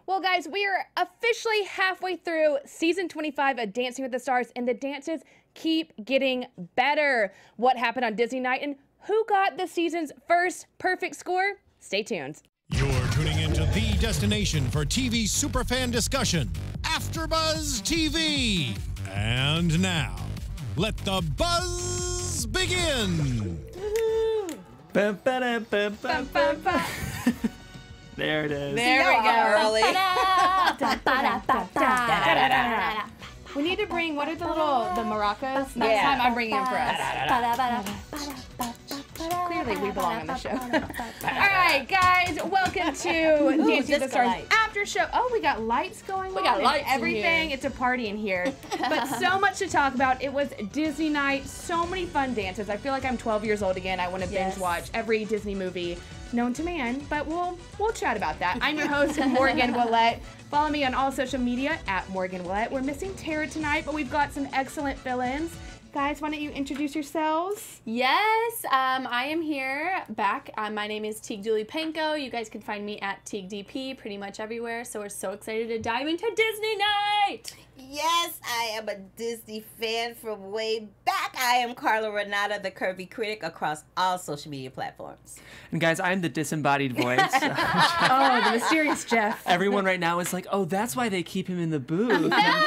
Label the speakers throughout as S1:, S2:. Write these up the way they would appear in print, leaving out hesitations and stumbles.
S1: Well, guys, we are officially halfway through season 25 of Dancing with the Stars, and the dances keep getting better. What happened on Disney Night and who got the season's first perfect score? Stay tuned.
S2: You're tuning into the destination for TV superfan discussion, AfterBuzz TV. And now, let the buzz begin.
S3: There it is.
S1: There we go.
S4: Early.
S1: We need to bring, what are the maracas? Next time I'm bringing them for us. Clearly we belong on the show. All right, guys, welcome to Dancing with the Stars after show. Oh, we got lights going on.
S4: We got lights
S1: and everything. It's a party in here. But so much to talk about. It was Disney night. So many fun dances. I feel like I'm 12 years old again. I want to binge watch every Disney movie known to man, but we'll chat about that. I'm your host, Morgan Willett. Follow me on all social media at Morgan Willett. We're missing Tara tonight, but we've got some excellent fill-ins. Guys, why don't you introduce yourselves?
S4: Yes, I am here back. My name is Tiege Dooley-Panko. You guys can find me at TiegeDP pretty much everywhere. So we're so excited to dive into Disney night.
S5: Yes, I am a Disney fan from way back. I am Carla Renata, the curvy critic across all social media platforms.
S3: And guys, I'm the disembodied voice.
S1: Oh, the mysterious Jeff.
S3: Everyone right now is like, oh, that's why they keep him in the booth.
S4: No, never.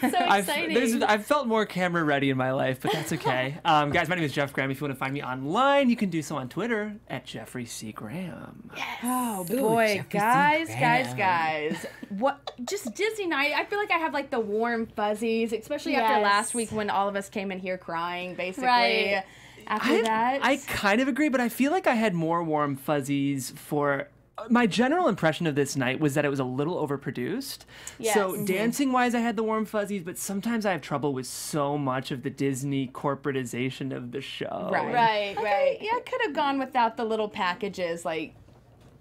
S4: So exciting.
S3: I've felt more camera ready in my life, but that's okay. Guys, my name is Jeff Graham. If you want to find me online, you can do so on Twitter at Jeffrey C. Graham.
S4: Yes.
S1: Oh boy, guys. What, just Disney night. I feel like I have like the warm fuzzies, especially after last week when all of us came in here crying, basically.
S4: Right.
S1: After that.
S3: I kind of agree, but I feel like I had more warm fuzzies for... My general impression of this night was that it was a little overproduced.
S4: Yes.
S3: So dancing-wise, I had the warm fuzzies, but sometimes I have trouble with so much of the Disney corporatization of the show.
S4: Right.
S1: Yeah, I could have gone without the little packages, like,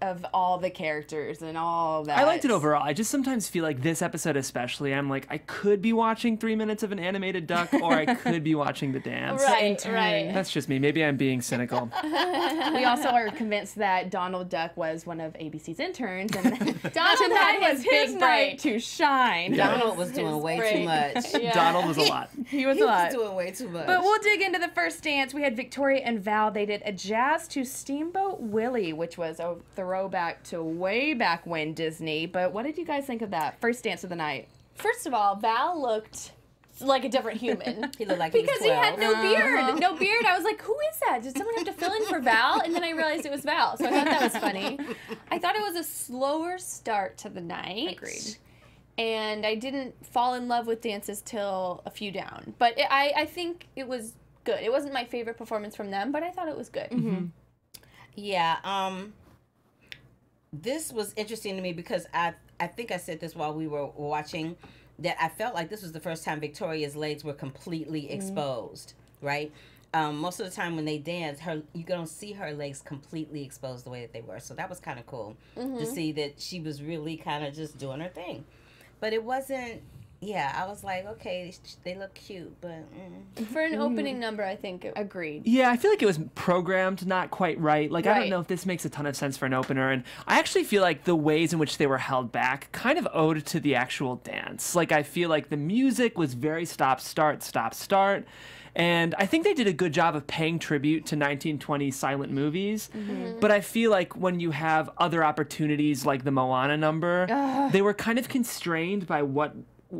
S1: of all the characters and all that.
S3: I liked it overall. I just sometimes feel like this episode especially, I'm like, I could be watching 3 minutes of an animated duck, or I could be watching the dance.
S4: Right.
S3: That's just me. Maybe I'm being cynical.
S1: We also are convinced that Donald Duck was one of ABC's interns, and
S4: Donald
S1: tonight
S4: had
S1: was
S4: his
S1: big
S4: night
S1: night to shine.
S3: Yeah.
S5: Donald was doing way too much.
S4: Yeah.
S3: Donald was a lot.
S1: He was
S5: He
S1: a lot.
S5: was doing way too much.
S1: But we'll dig into the first dance. We had Victoria and Val. They did a jazz to Steamboat Willie, which was a throwback to way back when Disney. But what did you guys think of that first dance of the night?
S4: First of all, Val looked like a different human.
S5: He looked like
S4: Because
S5: he was 12.
S4: he had no beard. No beard. I was like, who is that? Did someone have to fill in for Val? And then I realized it was Val. So I thought that was funny. I thought it was a slower start to the night.
S1: Agreed.
S4: And I didn't fall in love with dances till a few down. But I think it was good. It wasn't my favorite performance from them, but I thought it was good.
S1: Mm-hmm.
S5: Yeah, this was interesting to me because I think I said this while we were watching, that I felt like this was the first time Victoria's legs were completely exposed, right? Most of the time when they dance, you don't see her legs completely exposed the way that they were. So that was kind of cool to see that she was really kind of just doing her thing. But it wasn't, I was like, okay, they look cute, but...
S4: For an opening number, I think it
S1: Agreed.
S3: Yeah, I feel like it was programmed not quite right. Like, I
S4: Right.
S3: don't know if this makes a ton of sense for an opener. And I actually feel like the ways in which they were held back kind of owed to the actual dance. Like, I feel like the music was very stop, start, stop, start. And I think they did a good job of paying tribute to 1920s silent movies. But I feel like when you have other opportunities like the Moana number, they were kind of constrained by what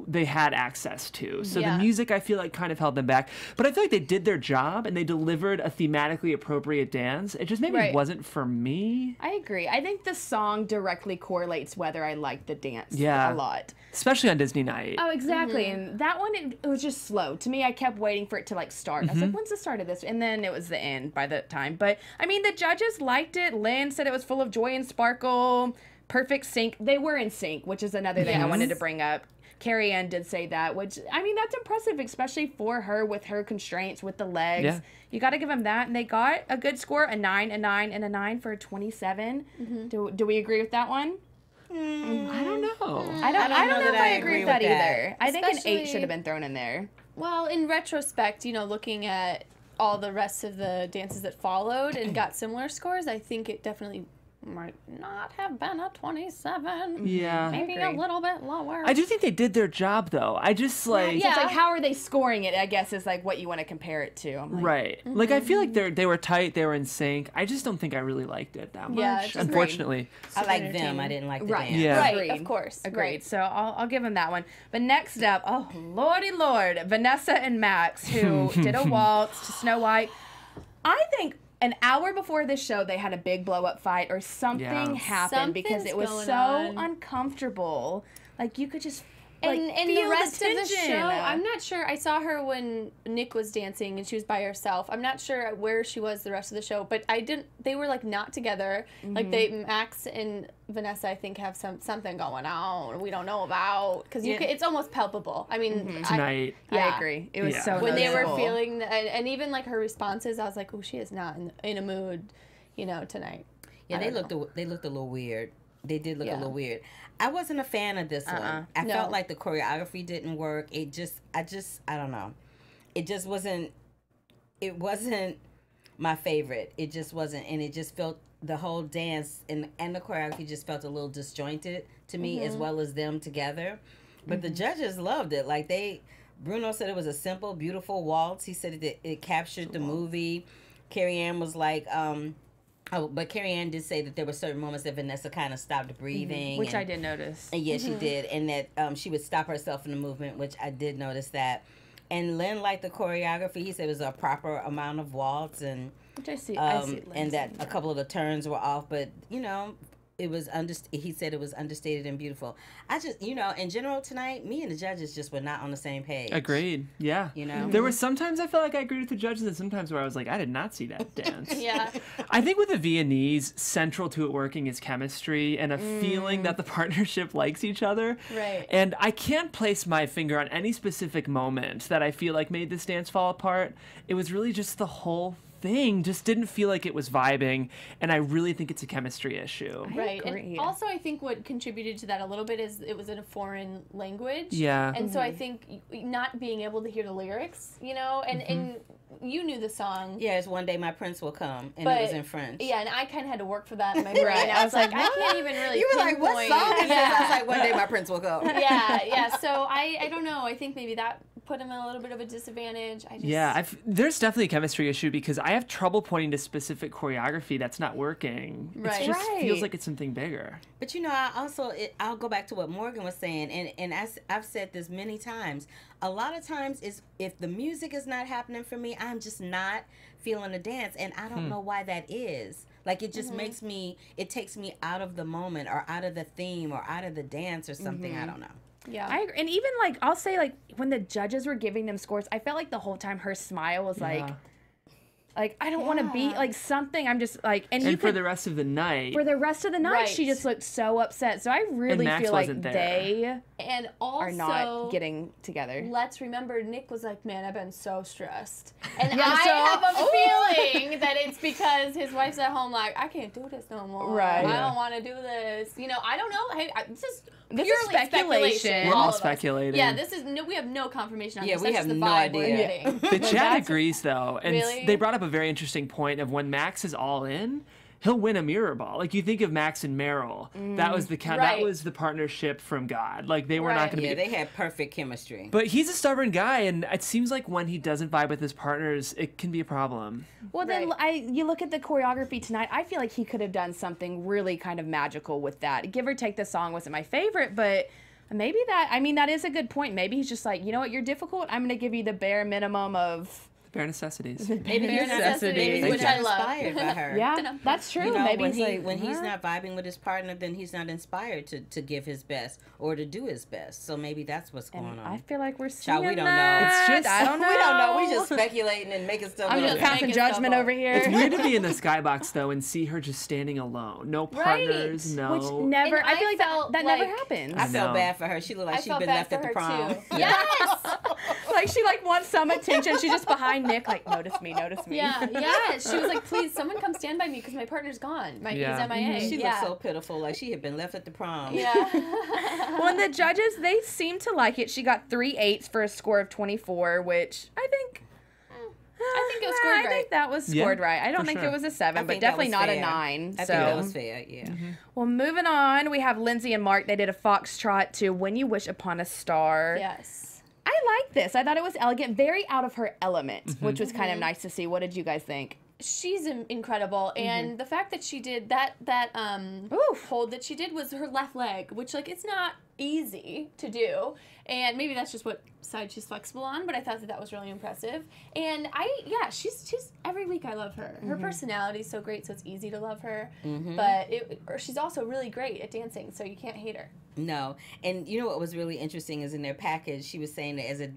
S3: they had access to. So the music, I feel like, kind of held them back. But I feel like they did their job and they delivered a thematically appropriate dance. It just maybe wasn't for me.
S1: I agree. I think the song directly correlates whether I like the dance
S3: Yeah.
S1: a lot.
S3: Especially on Disney night.
S1: Oh, exactly. And that one, it was just slow. To me, I kept waiting for it to, like, start. I was like, when's the start of this? And then it was the end by the time. But, I mean, the judges liked it. Lynn said it was full of joy and sparkle. Perfect sync. They were in sync, which is another thing I wanted to bring up. Carrie Ann did say that, which, I mean, that's impressive, especially for her with her constraints with the legs.
S3: Yeah.
S1: You got to give them that. And they got a good score, a 9, a 9, and a 9 for 27. Do we agree with that one?
S3: I don't know.
S1: I don't know if I agree with that
S5: with that.
S1: either. I think an 8
S4: Especially-
S1: should have been thrown in there.
S4: Well, in retrospect, looking at all the rest of the dances that followed and got similar scores, I think it definitely might not have been a 27.
S3: Yeah.
S4: Maybe a little bit lower.
S3: I do think they did their job, though. I just, like...
S1: Yeah. It's like, how are they scoring it, I guess, is, like, what you want to compare it to. I'm like,
S3: Right. Like, I feel like they were tight, they were in sync. I just don't think I really liked it that much, unfortunately.
S5: I like them. I didn't like the dance.
S3: Yeah.
S4: Right,
S1: Agreed.
S4: of course.
S1: Agreed.
S4: Right.
S1: So I'll give him that one. But next up, oh, lordy lord, Vanessa and Max, who did a waltz to Snow White. I think an hour before this show, they had a big blow-up fight or something happened because it was so uncomfortable. Like, you could just
S4: And
S1: feel
S4: the rest of the
S1: tension.
S4: show, I'm not sure. I saw her when Nick was dancing and she was by herself. I'm not sure where she was the rest of the show, but they were like not together. Like Max and Vanessa, I think, have something going on we don't know about because it's almost palpable. I mean,
S3: Tonight.
S1: I agree. It was so
S4: when they were
S1: noticeable.
S4: feeling and even like her responses, I was like, oh, she is not in a mood, tonight.
S5: Yeah, they looked a little weird. They did look a little weird. I wasn't a fan of this one. I felt like the choreography didn't work. I don't know. It just wasn't my favorite. It just wasn't, and it just felt, the whole dance and the choreography just felt a little disjointed to me, as well as them together. But the judges loved it. Like, Bruno said it was a simple, beautiful waltz. He said it captured the movie. Carrie Ann was like, but Carrie Ann did say that there were certain moments that Vanessa kind of stopped breathing.
S1: Which I did notice.
S5: And she did. And that she would stop herself in the movement, which I did notice that. And Lynn liked the choreography. He said it was a proper amount of waltz. And
S1: Which I see
S5: and that a couple of the turns were off. But, it was he said it was understated and beautiful. I just, in general tonight, me and the judges just were not on the same page.
S3: Agreed. Yeah. There were sometimes I felt like I agreed with the judges, and sometimes where I was like, I did not see that dance. I think with the Viennese, central to it working is chemistry and a feeling that the partnership likes each other.
S4: Right.
S3: And I can't place my finger on any specific moment that I feel like made this dance fall apart. It was really just the whole thing just didn't feel like it was vibing, and I really think it's a chemistry issue.
S4: Right. And also I think what contributed to that a little bit is it was in a foreign language.
S3: Yeah.
S4: And so I think not being able to hear the lyrics, and you knew the song.
S5: Yeah, it's One Day My Prince Will Come, and it was in French.
S4: Yeah, and I kind of had to work for that in my brain. I was like, I can't even really
S5: You were like, what song is this? I was like, One Day My Prince Will Come.
S4: Yeah. So I don't know. I think maybe that put him in a little bit of a disadvantage.
S3: There's definitely a chemistry issue because I have trouble pointing to specific choreography that's not working.
S4: Right.
S3: It just feels like it's something bigger.
S5: But I'll go back to what Morgan was saying, and I've said this many times. A lot of times, if the music is not happening for me, I'm just not feeling the dance, and I don't know why that is. Like, it just it takes me out of the moment or out of the theme or out of the dance or something. I don't know.
S4: Yeah.
S1: I agree. And even I'll say when the judges were giving them scores, I felt like the whole time her smile was like I don't want to be something. I'm just and
S3: for the rest of the night.
S1: For the rest of the night, she just looked so upset. So I really feel like they
S4: and also
S1: are not getting together.
S4: Let's remember, Nick was like, "Man, I've been so stressed," and I have a feeling that it's because his wife's at home like, "I can't do this no more.
S1: Right?
S4: I don't want to do this. I don't know. Hey, this is
S1: speculation.
S3: We're all speculating.
S4: Yeah, we have no confirmation on this.
S5: We
S4: That's
S5: have
S4: just the
S5: no
S4: vibe we're
S5: idea.
S4: getting.
S3: The chat agrees, though, and
S4: Really?
S3: they brought up a very interesting point of when Max is all in, he'll win a mirror ball. Like, you think of Max and Meryl, that was that was the partnership from God. Like, they were not going to be.
S5: Yeah, they had perfect chemistry.
S3: But he's a stubborn guy, and it seems like when he doesn't vibe with his partners, it can be a problem.
S1: Well, then you look at the choreography tonight. I feel like he could have done something really kind of magical with that. Give or take, the song wasn't my favorite, but maybe that is a good point. Maybe he's just like, you know what, you're difficult. I'm going to give you the bare minimum of
S3: bare necessities.
S5: Maybe
S4: Bare necessities,
S5: he's
S4: which
S5: not
S4: I love.
S5: inspired by her.
S1: Yeah, that's true. Maybe
S5: when he's not vibing with his partner, then he's not inspired to give his best or to do his best. So maybe that's what's going on.
S1: I feel like we're seeing
S5: we don't
S1: that.
S5: know.
S3: It's just
S1: I don't know.
S5: We don't know. We just speculating and making stuff.
S1: I'm
S5: up.
S1: just passing judgment over here.
S3: It's weird to be in the skybox though and see her just standing alone, no partners, no.
S1: Which never.
S4: And
S1: I feel like that never
S4: like-
S1: happens.
S5: I felt
S3: No.
S5: bad for her. She looked like
S4: I
S5: she'd
S4: felt
S5: been
S4: bad
S5: left
S4: for
S5: at the
S4: her
S5: prom.
S4: too. Yes.
S1: Like she wants some attention. She's just behind Nick. Like notice me.
S4: Yeah. She was like, please, someone come stand by me because my partner's gone. He's MIA.
S5: She looked so pitiful, like she had been left at the prom.
S4: Yeah.
S1: Well, and the judges, they seem to like it. She got 3 8s for a score of 24, which I think
S4: I think it was scored right.
S1: think that was scored right. I don't think it was a 7, but definitely not a 9.
S5: I think that was fair, yeah.
S1: Well, moving on, we have Lindsay and Mark. They did a foxtrot to When You Wish Upon a Star.
S4: Yes.
S1: I like this. I thought it was elegant, very out of her element, which was kind of nice to see. What did you guys think?
S4: She's incredible, and the fact that she did that hold that she did was her left leg, which like it's not easy to do, and maybe that's just what side she's flexible on. But I thought that was really impressive, and she's every week I love her. Her personality is so great, so it's easy to love her. But she's also really great at dancing, so you can't hate her.
S5: No, and you know what was really interesting is in their package, she was saying that as a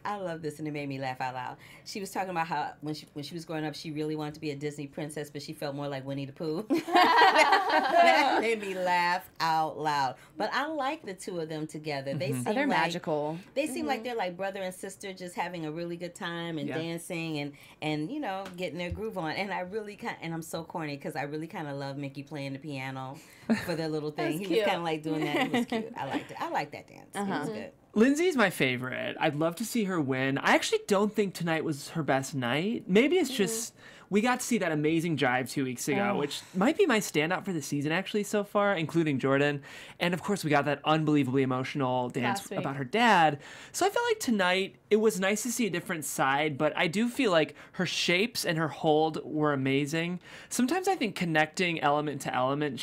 S5: I love this, and it made me laugh out loud. She was talking about how when she was growing up, she really wanted to be a Disney princess, but she felt more like Winnie the Pooh. That made me laugh out loud. But I like the two of them together. They seem
S1: they're magical.
S5: They seem like they're like brother and sister, just having a really good time and dancing and you know getting their groove on. And I really and I'm so corny because I really kind of love Mickey playing the piano for their little thing. He was kind of like doing that. It was cute. I liked it. I liked that dance. It was good.
S3: Lindsay's my favorite. I'd love to see her win. I actually don't think tonight was her best night. Maybe it's just we got to see that amazing jive 2 weeks ago, which might be my standout for the season actually so far, including Jordan. And of course, we got that unbelievably emotional dance about her dad. So I felt like tonight it was nice to see a different side, but I do feel like her shapes and her hold were amazing. Sometimes I think connecting element to element,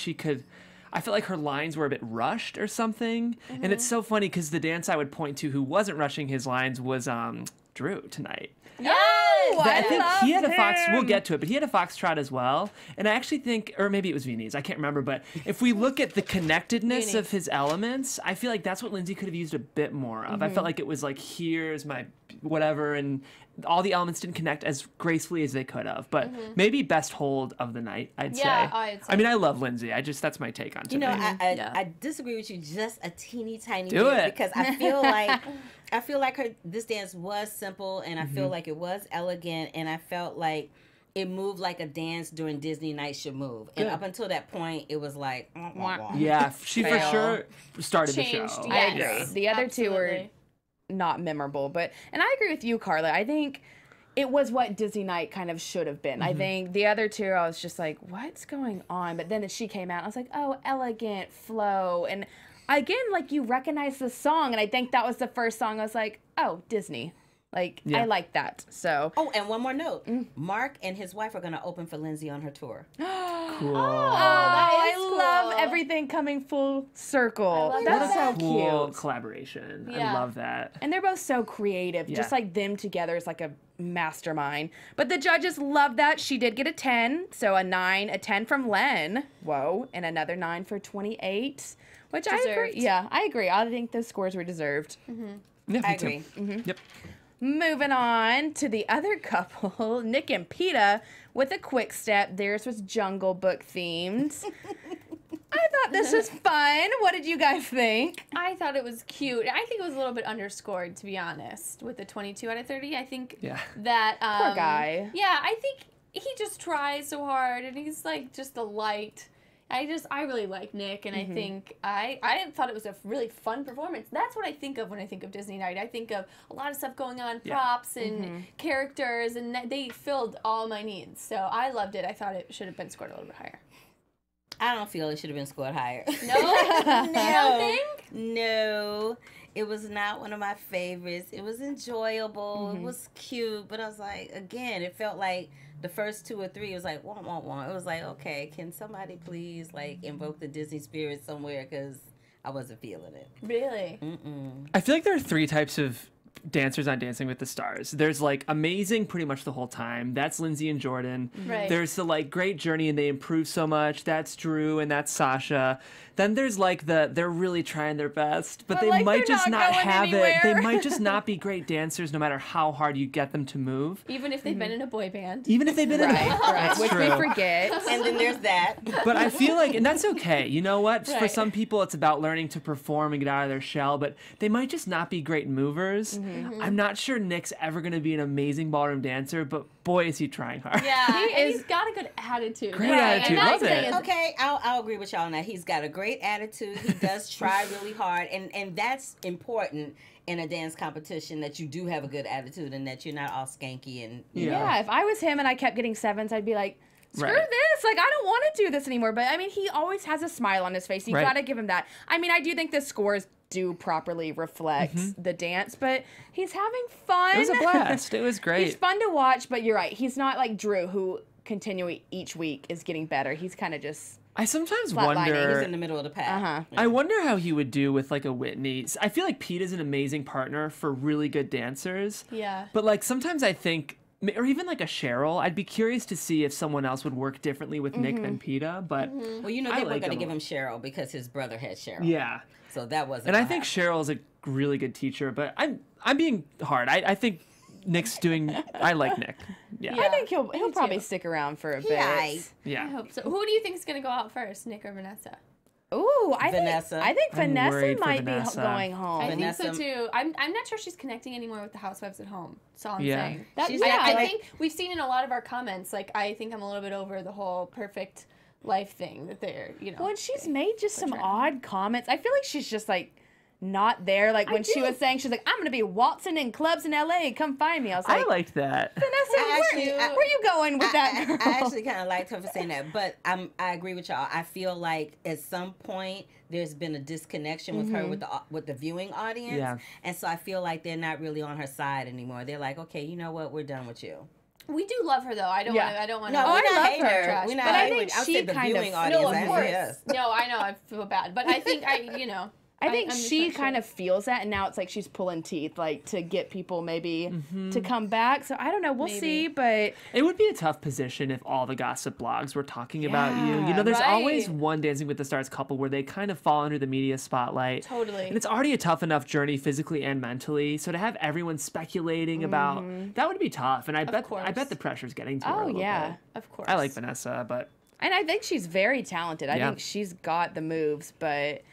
S3: I feel like her lines were a bit rushed or something. And it's so funny because the dance I would point to who wasn't rushing his lines was Drew tonight.
S1: Yes!
S3: I think he had a fox. We'll get to it, but he had a foxtrot as well. And I actually think, or maybe it was Viennese, I can't remember. But if we look at the connectedness of his elements, I feel like that's what Lindsay could have used a bit more of. I felt like it was like, here's my whatever, and all the elements didn't connect as gracefully as they could have. But maybe best hold of the night, I'd say. I mean, I love Lindsay. That's my take on it.
S5: You know, I disagree with you just a teeny tiny
S3: Do
S5: bit
S3: it.
S5: because I feel like this dance was simple and I feel like it was elegant and I felt like it moved like a dance during Disney night should move. And up until that point, it was like, wah, wah, wah.
S3: Yeah, she for sure started the show.
S1: I agree. The other two were not memorable, and I agree with you, Carla. I think it was what Disney night kind of should have been. I think the other two, I was just like, what's going on? But then as she came out, I was like, oh, elegant flow. And again, like you recognize the song, and I think that was the first song I was like, oh, Disney. Like, I like that. So.
S5: Oh, and one more note. Mark and his wife are going to open for Lindsay on her tour.
S3: Cool.
S1: I love everything coming full circle. That's so
S3: cool
S1: cute.
S3: Collaboration.
S4: Yeah.
S3: I love that.
S1: And they're both so creative. Just like them together is like a mastermind. But the judges love that. She did get a 10. So a 9, a 10 from Len. Whoa. And another 9 for 28. Which
S4: Deserved.
S1: I agree. Yeah, I agree. I think those scores were deserved.
S3: Yeah,
S5: I agree.
S3: Yep.
S1: Moving on to the other couple, Nick and Peeta with a Quickstep. Theirs was Jungle Book themed. I thought this was fun. What did you guys think?
S4: I thought it was cute. I think it was a little bit underscored, to be honest, with the 22 out of 30. I think that...
S1: Poor guy.
S4: Yeah, I think he just tries so hard, and he's, like, just a light... I really like Nick, and I think I thought it was a really fun performance. That's what I think of when I think of Disney night. I think of a lot of stuff going on, props and characters, and they filled all my needs. So I loved it. I thought it should have been scored a little bit higher.
S5: I don't feel it should have been scored higher.
S4: No? You don't think?
S5: No. It was not one of my favorites. It was enjoyable. It was cute. But I was like, again, it felt like the first 2 or 3, it was like, wah, wah, wah. It was like, okay, can somebody please, like, invoke the Disney spirit somewhere? Because I wasn't feeling it.
S4: Really?
S3: I feel like there are 3 types of dancers on Dancing with the Stars. There's like amazing pretty much the whole time. That's Lindsay and Jordan.
S4: Right.
S3: There's the like great journey and they improve so much. That's Drew and that's Sasha. Then there's like they're really trying their best, but they
S1: like
S3: might
S1: they're
S3: just
S1: not
S3: not
S1: going
S3: have
S1: anywhere.
S3: it. They might just not be great dancers no matter how hard you get them to move.
S4: Even if they've been in a boy band.
S3: Even if they've been in
S1: Right, which we
S3: true.
S1: forget.
S5: And then there's that.
S3: But I feel like, and that's okay. You know what? For some people, it's about learning to perform and get out of their shell, but they might just not be great movers. I'm not sure Nick's ever going to be an amazing ballroom dancer, but boy, is he trying hard.
S4: Yeah, he's got a good attitude.
S3: Great attitude, love it.
S5: Okay, I'll agree with y'all on that. He's got a great attitude. He does try really hard, and that's important in a dance competition, that you do have a good attitude and that you're not all skanky and
S1: yeah. If I was him and I kept getting 7s, I'd be like, screw this. Like, I don't want to do this anymore. But I mean, he always has a smile on his face. You got to give him that. I mean, I do think the scores do properly reflect the dance, but he's having fun.
S3: It was a blast. It was great.
S1: He's fun to watch, but you're right. He's not like Drew, who continually each week is getting better. He's kind of just
S3: I sometimes
S1: flat-lining.
S3: wonder.
S5: He's in the middle of the pack.
S3: I wonder how he would do with like a Whitney. I feel like Peeta's an amazing partner for really good dancers.
S4: Yeah.
S3: But like sometimes I think, or even like a Cheryl, I'd be curious to see if someone else would work differently with Nick than Peeta. But
S5: Well, you know, they were going to give him Cheryl because his brother had Cheryl.
S3: Yeah.
S5: So that wasn't.
S3: And I think Cheryl's a really good teacher, but I'm being hard. I think Nick's doing. I like Nick. Yeah.
S1: I think he'll probably stick around for a bit.
S4: I
S3: Yeah.
S4: hope so. Who do you think is going to go out first, Nick or Vanessa?
S1: Ooh,
S5: Vanessa.
S1: I think
S3: I'm
S1: Vanessa
S3: worried for
S1: might
S3: Vanessa.
S1: be going home.
S4: I
S5: Vanessa-
S4: think so too. I'm not sure she's connecting anymore with the housewives at home. That's all I'm
S3: Yeah.
S4: saying.
S5: She's
S4: I
S5: like-
S4: think we've seen in a lot of our comments. Like, I think I'm a little bit over the whole perfect life thing that they're,
S1: Well, and she's made just some odd comments. I feel like she's just like not there. Like when she was saying, she's like, I'm gonna be waltzing in clubs in LA. Come find me. I was like,
S3: I liked that.
S1: Vanessa, where you going with that girl?
S5: I actually kind of liked her for saying that, but I agree with y'all. I feel like at some point there's been a disconnection with her with the viewing audience,
S3: Yeah.
S5: and so I feel like they're not really on her side anymore. They're like, okay, you know what, we're done with you.
S4: We do love her though. I don't want to.
S5: No, we're not
S1: love
S5: hating
S1: her.
S5: her. We're not
S1: But I
S5: hating
S1: think
S5: her. I
S1: she
S5: said the
S1: kind of-
S5: viewing
S1: No,
S5: audience.
S4: No, of
S5: I
S4: course.
S5: said yes.
S4: No, I know. I feel bad, but I think
S1: I think
S4: I'm just
S1: she
S4: not
S1: kind
S4: sure.
S1: of feels that, and now it's like she's pulling teeth, like to get people maybe to come back. So I don't know. We'll see, but
S3: It would be a tough position if all the gossip blogs were talking about you. You know, there's
S4: right.
S3: always one Dancing with the Stars couple where they kind of fall under the media spotlight.
S4: Totally.
S3: And it's already a tough enough journey physically and mentally. So to have everyone speculating about that would be tough. And I bet the pressure's getting to her a little bit.
S4: Of course.
S3: I like Vanessa, but
S1: and I think she's very talented. I
S3: Yeah.
S1: think she's got the moves, but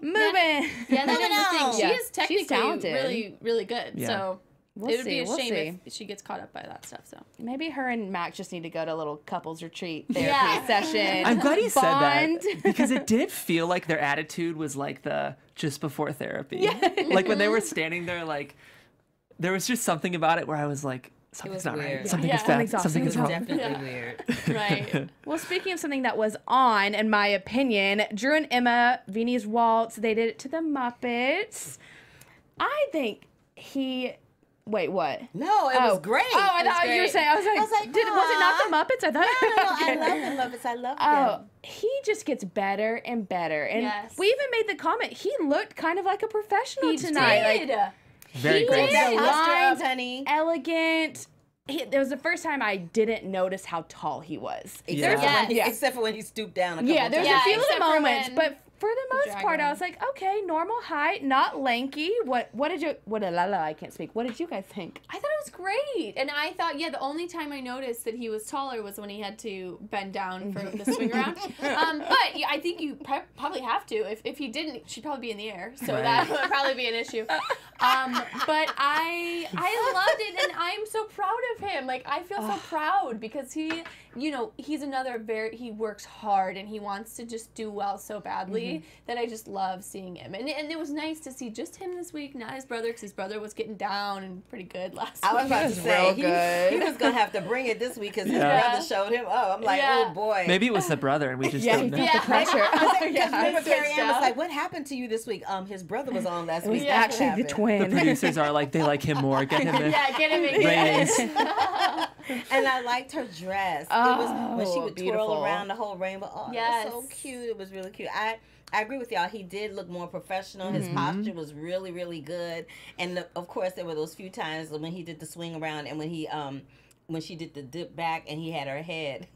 S1: moving.
S4: Yeah, that is the thing. She
S1: Yeah,
S4: is technically
S1: she's talented.
S4: really, really good.
S3: Yeah.
S4: So
S1: We'll
S4: it would be
S1: see,
S4: a
S1: we'll
S4: shame if she gets caught up by that stuff. So
S1: Maybe her and Mac just need to go to a little couples retreat therapy
S4: Yeah.
S1: session.
S3: I'm glad you said
S1: Bond.
S3: that because it did feel like their attitude was like the just before therapy. Like when they were standing there, like there was just something about it where I was like, something's not
S5: weird.
S3: right. Something
S1: Yeah.
S3: is bad.
S1: Something's off.
S3: Something is
S1: Something's
S3: wrong.
S5: Definitely weird.
S4: right.
S1: Well, speaking of something that was on, in my opinion, Drew and Emma, Vinny's Waltz, they did it to the Muppets. I think wait, what?
S5: No, it was great.
S1: Oh, I thought you were saying. I was like, was it not the Muppets? I thought.
S5: I love the Muppets. I love them.
S1: He just gets better and better, and
S4: Yes.
S1: we even made the comment. He looked kind of like a professional tonight. Like,
S3: Very
S1: he
S3: great.
S1: did
S5: That
S1: the
S5: posture
S1: lines,
S5: up, honey.
S1: elegant. It was the first time I didn't notice how tall he was.
S5: Except for when he stooped down a couple
S1: Yeah, there's
S5: times.
S1: a few little
S4: except for
S1: moments,
S4: when
S1: but for the most part, I
S4: dragon.
S1: was like, okay, normal height, not lanky. What did you? I can't speak. What did you guys think?
S4: I thought it was great, and I thought, the only time I noticed that he was taller was when he had to bend down for the swing around. But I think you probably have to. If he didn't, she'd probably be in the air, so that would probably be an issue. But I loved it, and I'm so proud of him. Like, I feel so proud because he's another he works hard and he wants to just do well so badly that I just love seeing him. And it was nice to see just him this week, not his brother, because his brother was getting down and pretty good last
S5: I was
S4: week.
S5: about to say,
S1: real good.
S5: he was going to have to bring it this week because his brother showed him up. I'm like,
S4: Yeah.
S5: oh, boy.
S3: Maybe it was the brother and we just
S1: He
S3: don't know.
S1: felt the pressure.
S5: Because remember, Carrie Ann was
S4: out.
S5: like, what happened to you this week? His brother was on last week.
S1: Yeah,
S5: That's what
S1: actually, the
S5: happened.
S3: The
S1: twin.
S3: producers are like, they like him more. Get him in.
S4: Yeah, get him in.
S3: Ratings.
S5: And I liked her dress. It was when she would
S1: beautiful.
S5: twirl around the whole rainbow. Oh,
S4: Yes.
S5: it was so cute. It was really cute. I agree with y'all. He did look more professional. His posture was really, really good. And of course, there were those few times when he did the swing around and when she did the dip back and he had her head,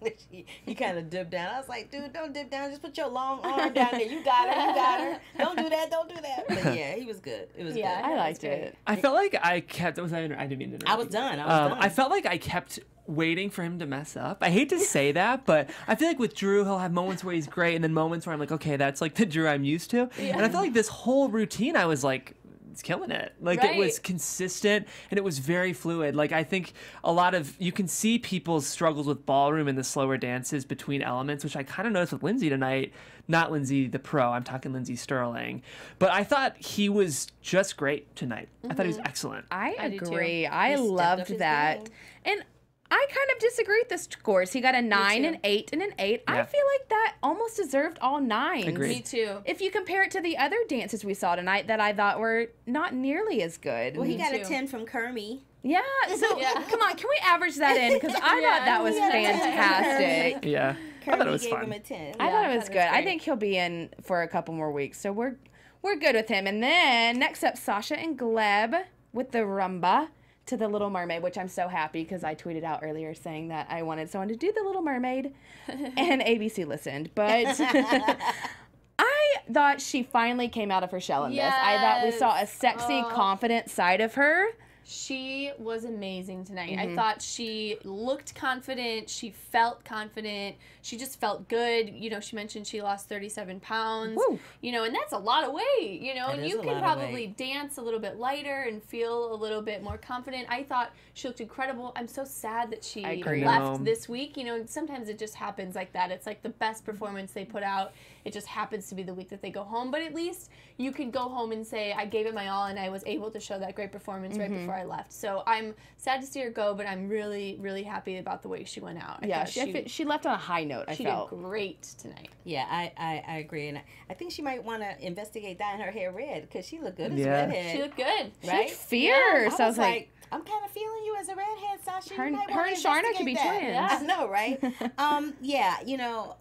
S5: he kind of dipped down. I was like, dude, don't dip down. Just put your long arm down there. You got her. You got her. Don't do that. Don't do that. But yeah, he was good. It was good.
S1: I liked it.
S3: I felt like I kept. I didn't mean to interrupt.
S5: I was
S3: you.
S5: done. I was done.
S3: I felt like I kept waiting for him to mess up. I hate to say that, but I feel like with Drew, he'll have moments where he's great and then moments where I'm like, okay, that's like the Drew I'm used to. And I feel like this whole routine, I was like, killing it. Like it was
S4: Right.
S3: consistent and it was very fluid. Like I think a lot of you can see people's struggles with ballroom and the slower dances between elements, which I kind of noticed with Lindsay tonight. Not Lindsay the pro, I'm talking Lindsay Sterling. But I thought he was just great tonight. I thought he was excellent.
S1: I
S4: do too.
S1: agree. I
S5: He stepped up
S1: loved
S5: his
S1: that.
S5: game.
S1: And I kind of disagree with the scores. He got a 9,
S4: too.
S1: an 8, and an 8. I
S3: Yeah.
S1: feel like that almost deserved all 9s.
S3: Agreed.
S4: Me too.
S1: If you compare it to the other dances we saw tonight that I thought were not nearly as good.
S5: Well, he got a
S4: too.
S5: 10 from Kermie.
S1: Yeah, so
S4: Yeah.
S1: come on, can we average that in? Because I thought that was
S5: we got a 10 from
S1: fantastic.
S3: Yeah. I thought it was
S5: gave him
S3: fun.
S5: a 10.
S1: I
S4: Yeah,
S1: thought
S4: I
S1: it was
S4: thought it
S1: good.
S4: was
S1: I
S4: great.
S1: think he'll be in for a couple more weeks, so we're good with him. And then next up, Sasha and Gleb with the rumba to the Little Mermaid, which I'm so happy because I tweeted out earlier saying that I wanted someone to do the Little Mermaid, and ABC listened. But I thought she finally came out of her shell in this. I thought we saw a sexy, confident side of her.
S4: She was amazing tonight. I thought she looked confident. She felt confident. She just felt good. You know, she mentioned she lost 37 pounds.
S1: Woo.
S4: You know, and that's a lot of weight, you know,
S5: That
S4: and
S5: is
S4: you
S5: a
S4: can
S5: lot of
S4: probably
S5: weight.
S4: dance a little bit lighter and feel a little bit more confident. I thought she looked incredible. I'm so sad that she
S1: I agree.
S3: I know.
S4: left this week. You know, sometimes it just happens like that. It's like the best performance they put out. It just happens to be the week that they go home. But at least you could go home and say, I gave it my all and I was able to show that great performance right before I left. So I'm sad to see her go, but I'm really, really happy about the way she went out. I
S1: Yeah,
S4: thought
S1: she left on a high note, I
S4: she
S1: felt.
S4: did great tonight.
S5: Yeah, I agree. And I think she might want to investigate dyeing her hair red because she looked good as
S3: Yeah.
S5: a redhead.
S4: She looked good.
S1: She
S5: right?
S1: looked fierce.
S5: I was like, I'm kind of feeling you as a redhead, Sasha. You
S1: Her-
S5: might
S1: her
S5: wanna
S1: and Sharna could be
S5: investigate that.
S1: twins.
S5: I know, right? Yeah, you know,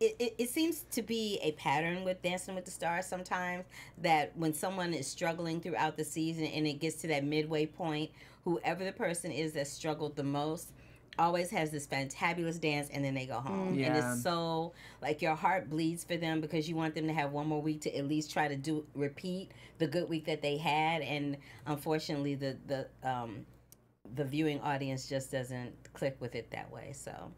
S5: it seems to be a pattern with Dancing with the Stars sometimes that when someone is struggling throughout the season and it gets to that midway point, whoever the person is that struggled the most always has this fantabulous dance and then they go home. And
S3: Yeah.
S5: it's so, like, your heart bleeds for them because you want them to have one more week to at least try to repeat the good week that they had. And unfortunately, the viewing audience just doesn't click with it that way. So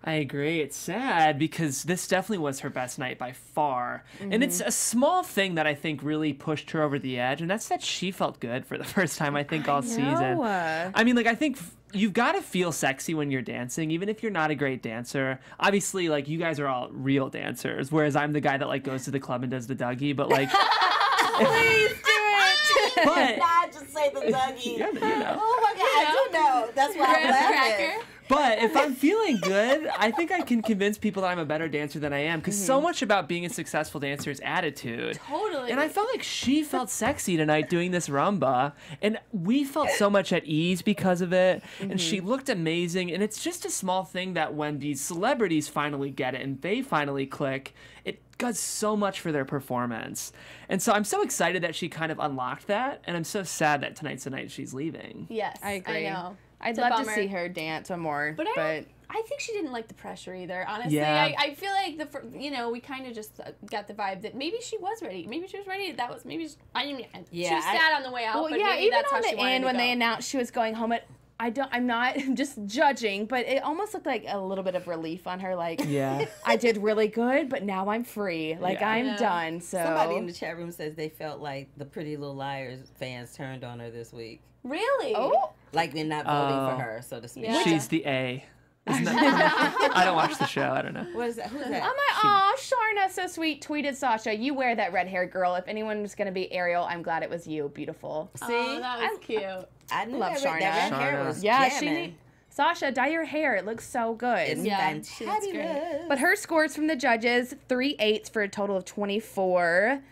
S3: I agree. It's sad because this definitely was her best night by far. And it's a small thing that I think really pushed her over the edge, and that's that she felt good for the first time, I think, all season. I mean, like, I think you've got to feel sexy when you're dancing, even if you're not a great dancer. Obviously, like, you guys are all real dancers, whereas I'm the guy that, like, goes to the club and does the Dougie, but, like...
S1: Please do it.
S3: But...
S5: not just say the Dougie.
S3: You know.
S5: Oh my God, I do know. That's why I'm laughing.
S4: Cracker.
S3: But if I'm feeling good, I think I can convince people that I'm a better dancer than I am. Because so much about being a successful dancer is attitude.
S4: Totally.
S3: And I felt like she felt sexy tonight doing this rumba. And we felt so much at ease because of it. And she looked amazing. And it's just a small thing that when these celebrities finally get it and they finally click, it does so much for their performance. And so I'm so excited that she kind of unlocked that. And I'm so sad that tonight's the night she's leaving.
S4: Yes,
S1: I agree.
S4: I know.
S1: I'd
S4: It's a
S1: love to
S4: bummer.
S1: see her dance some more,
S4: But I think she didn't like the pressure either. Honestly,
S3: Yeah.
S4: I feel like we kind of just got the vibe that maybe she was ready. Maybe she was ready. That was maybe. She was sad on the way out.
S1: well,
S4: but
S1: yeah,
S4: maybe
S1: even
S4: that's
S1: on
S4: how she
S1: the
S4: wanted
S1: end
S4: to
S1: when
S4: go.
S1: they announced she was going home, I'm not just judging, but it almost looked like a little bit of relief on her. Like,
S3: Yeah.
S1: I did really good, but now I'm free. Like,
S3: Yeah.
S1: I'm
S4: Yeah.
S1: done. So
S5: Somebody in the chat room says they felt like the Pretty Little Liars fans turned on her this week.
S4: Really?
S1: Oh,
S5: Like they're not voting
S3: Oh.
S5: for her, so to speak.
S4: Yeah.
S3: She's the A. Isn't that, I don't watch the show. I don't know.
S5: What is that? Who's that?
S1: I'm like, aw, Sharna, so sweet. Tweeted Sasha, you wear that red hair, girl. If anyone was gonna be Ariel, I'm glad it was you. Beautiful.
S5: See?
S4: Oh, that was cute.
S5: I knew
S1: love
S5: that red
S1: Sharna.
S5: hair was
S1: Yeah,
S5: jamming.
S1: Sasha, dye your hair. It looks so good.
S5: It's
S4: Yeah, she looks great.
S5: fantabulous.
S1: But her scores from the judges, 3 8s for a total of 24.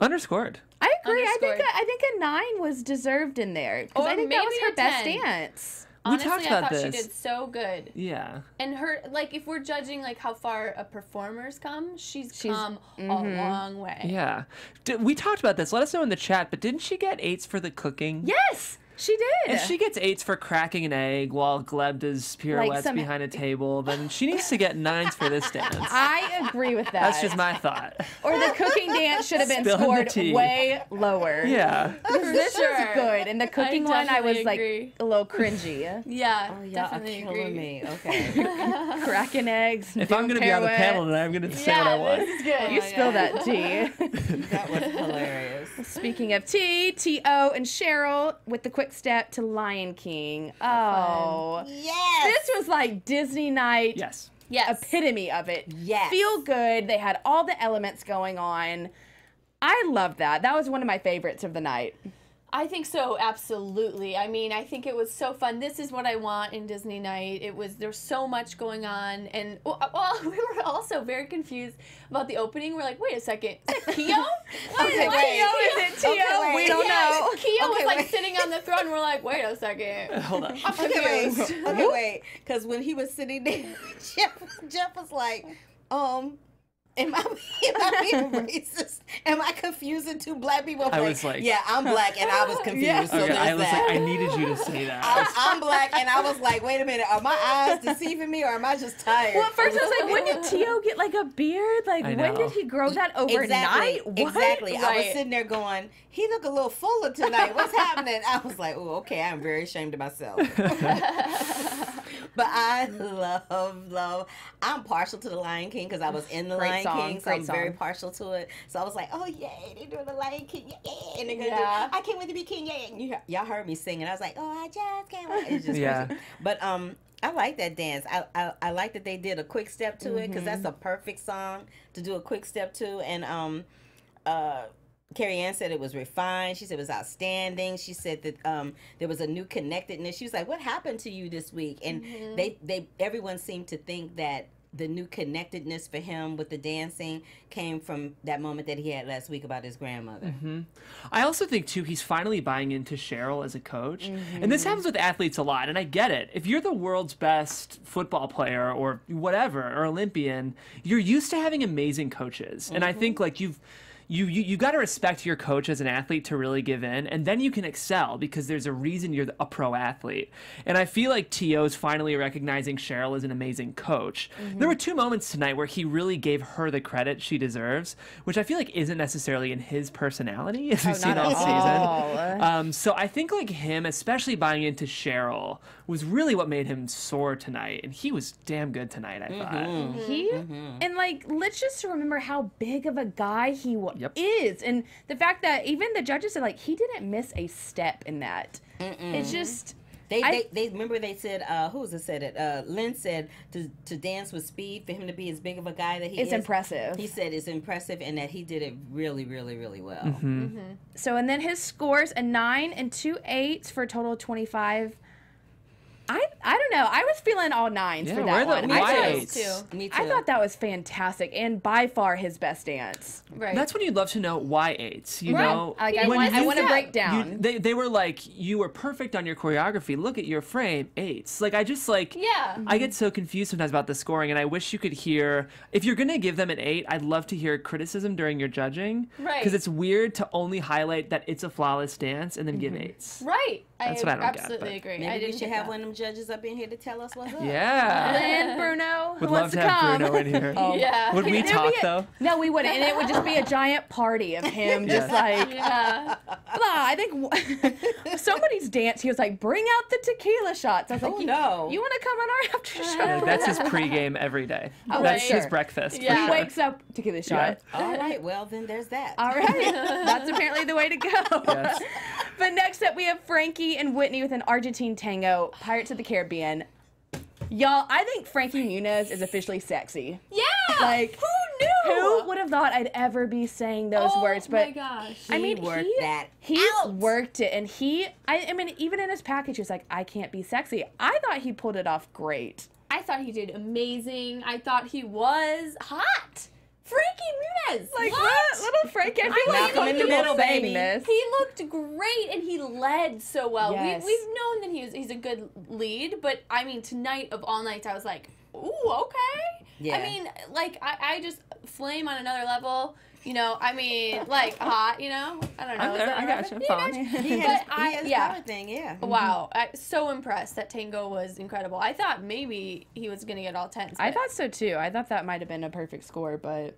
S3: Underscored.
S1: I agree.
S4: Underscored.
S1: I think a 9 was deserved in there because
S4: Or
S1: I think that was
S4: maybe
S1: her
S4: a
S1: best
S4: 10.
S1: dance.
S4: Honestly,
S3: talked
S4: I
S3: about
S4: thought she
S3: this.
S4: did so good.
S3: Yeah.
S4: And her, like, if we're judging, like, how far a performer's come, she's come a long way.
S3: Yeah. We talked about this. Let us know in the chat, but didn't she get 8s for the cooking?
S1: Yes, she did.
S3: If she gets 8s for cracking an egg while Gleb does pirouettes
S1: some-
S3: behind a table, then she needs to get 9s for this dance.
S1: I agree with that.
S3: That's just my thought.
S1: Or the cooking dance should have been
S3: Spilling the
S1: scored
S3: tea.
S1: way lower.
S3: Yeah.
S1: Because this
S4: sure.
S1: was good, and the cooking one I was
S4: definitely agree.
S1: like a little cringy.
S4: Yeah,
S5: Oh, y'all are
S4: definitely
S5: killing
S4: agree.
S5: me. Okay.
S1: Cracking eggs.
S3: If I'm going to be on the panel tonight, I'm going to say what I want.
S4: This is good.
S1: You spill that tea.
S5: That was hilarious.
S1: Speaking of T.O. and Cheryl with the Quickstep to Lion King. Oh.
S5: Yes.
S1: This was like Disney night.
S3: Yes.
S4: Yes.
S1: Epitome of it.
S5: Yes.
S1: Feel good. They had all the elements going on. I loved that. That was one of my favorites of the night.
S4: I think so, absolutely. I mean, I think it was so fun. This is what I want in Disney night. There's so much going on, and well, we were also very confused about the opening. We're like, wait a second, is that Keo?
S1: Okay, wait. Is it T.O.?
S5: Okay, wait.
S1: We don't know.
S4: Keo was like sitting on the throne. We're like, wait a second.
S3: Hold on.
S4: I'm confused.
S5: Okay, wait. Because when he was sitting there, Jeff was like, am I being racist? Am I confusing two black people?
S3: I was like,
S5: yeah, I'm black, and I was confused.
S1: Yeah.
S5: So
S3: Okay,
S5: there's
S3: I was
S5: that.
S3: like, I needed you to say that.
S5: I'm black, and I was like, wait a minute, are my eyes deceiving me, or am I just tired?
S1: Well, at first I was like, when did T.O. get like a beard? Like,
S3: I
S1: when
S3: know.
S1: did he grow that overnight? What?
S5: Exactly. I was
S1: Right.
S5: sitting there going, he look a little fuller tonight. What's happening? I was like, oh, okay, I'm very ashamed of myself. But I love. I'm partial to the Lion King because I was in the
S1: Great
S5: Lion
S1: song,
S5: King, so
S1: great
S5: I'm
S1: song.
S5: very partial to it. So I was like, oh yay, they're doing the Lion King, yay, and they're gonna
S4: Yeah.
S5: do I can't wait to be king, yay. And y'all heard me singing. I was like, oh, I just can't wait. It's just
S3: Yeah.
S5: crazy. But I like that dance. I like that they did a quick step to it because that's a perfect song to do a quick step to. And Carrie Ann said it was refined. She said it was outstanding. She said that there was a new connectedness. She was like, what happened to you this week? And everyone seemed to think that the new connectedness for him with the dancing came from that moment that he had last week about his grandmother.
S3: I also think, too, he's finally buying into Cheryl as a coach. And this happens with athletes a lot, and I get it. If you're the world's best football player or whatever, or Olympian, you're used to having amazing coaches. And I think, like, you got to respect your coach as an athlete to really give in, and then you can excel because there's a reason you're a pro athlete. And I feel like T.O.'s finally recognizing Cheryl as an amazing coach. There were two moments tonight where he really gave her the credit she deserves, which I feel like isn't necessarily in his personality, as we've seen all season. So I think like him, especially buying into Cheryl, was really what made him soar tonight, and he was damn good tonight, I thought.
S1: He and like, let's just remember how big of a guy he is, and the fact that even the judges said like he didn't miss a step in that. It's just
S5: They remember they said who was it said it Lynn said to dance with speed for him to be as big of a guy that he is.
S1: It's impressive.
S5: He said it's impressive and that he did it really, really, really well.
S1: So and then his scores a 9 and 2 8s for a total of 25. I don't know. I was feeling all 9s for that one.
S3: Why
S4: Me too.
S5: Me too.
S1: I thought that was fantastic and by far his best dance.
S4: Right.
S3: That's when you'd love to know why 8s. You know,
S1: Like I
S3: when
S1: want
S3: you-
S1: to break down.
S3: They were like, you were perfect on your choreography. Look at your frame, 8s. Like I just like,
S4: Yeah.
S3: I get so confused sometimes about the scoring, and I wish you could hear. If you're gonna give them an 8, I'd love to hear criticism during your judging,
S4: Right.
S3: Because it's weird to only highlight that it's a flawless dance and then give 8s.
S4: Right.
S3: That's what I don't get,
S4: absolutely
S3: but-
S4: agree. I
S5: Maybe we
S4: didn't
S5: should
S4: get
S5: have
S4: that.
S5: one of them judges up in here to tell us what's up.
S3: Yeah,
S1: Lynn, Bruno, who
S3: would
S1: wants
S3: love to
S1: to
S3: have
S1: come?
S3: Bruno in here.
S4: Yeah.
S3: Would we
S1: There'd
S3: talk
S1: be a-
S3: though?
S1: No, we wouldn't, and it would just be a giant party of him, just like
S4: Yeah.
S1: blah. I think somebody's dance. He was like, "Bring out the tequila shots." I was like,
S5: Oh, no.
S1: you want to come on our after show?"
S3: Yeah, that's his pregame every day.
S1: Oh,
S3: That's
S1: sure.
S3: his breakfast.
S4: Yeah.
S3: For
S1: He
S3: sure.
S1: wakes up tequila shot.
S5: All right, well then there's that.
S1: All right, that's apparently the way to go.
S3: Yes.
S1: But next up, we have Frankie and Whitney with an Argentine tango, Pirates of the Caribbean. Y'all, I think Frankie Muniz is officially sexy.
S4: Yeah.
S1: Like,
S4: Who knew?
S1: who would have thought I'd ever be saying those words? But
S4: Oh my gosh.
S1: I mean,
S5: He worked that
S1: he
S5: out.
S1: worked it, and I mean, even in his package, he was like, "I can't be sexy." I thought he pulled it off great.
S4: I thought he did amazing. I thought he was hot. Frankie Muniz.
S1: Like
S4: what?
S1: little Frankie? I feel like
S5: Malcolm in the
S1: people
S5: middle,
S1: saying
S5: baby.
S1: this.
S4: He looked great and he led so well.
S1: Yes.
S4: We've known that he's a good lead, but I mean, tonight of all nights, I was like, ooh, okay.
S5: Yeah.
S4: I mean, like, I just flame on another level. You know, I mean, like, hot, you know? I don't know.
S3: I'm
S4: is
S3: there.
S4: that
S3: I
S4: right?
S3: got you.
S4: Yeah,
S3: Fine.
S4: gotcha.
S5: He
S4: But
S5: has his
S4: yeah.
S5: power thing, yeah.
S4: Wow. I'm so impressed. That tango was incredible. I thought maybe he was going to get all 10s.
S1: I
S4: but-
S1: thought so too. I thought that might have been a perfect score, but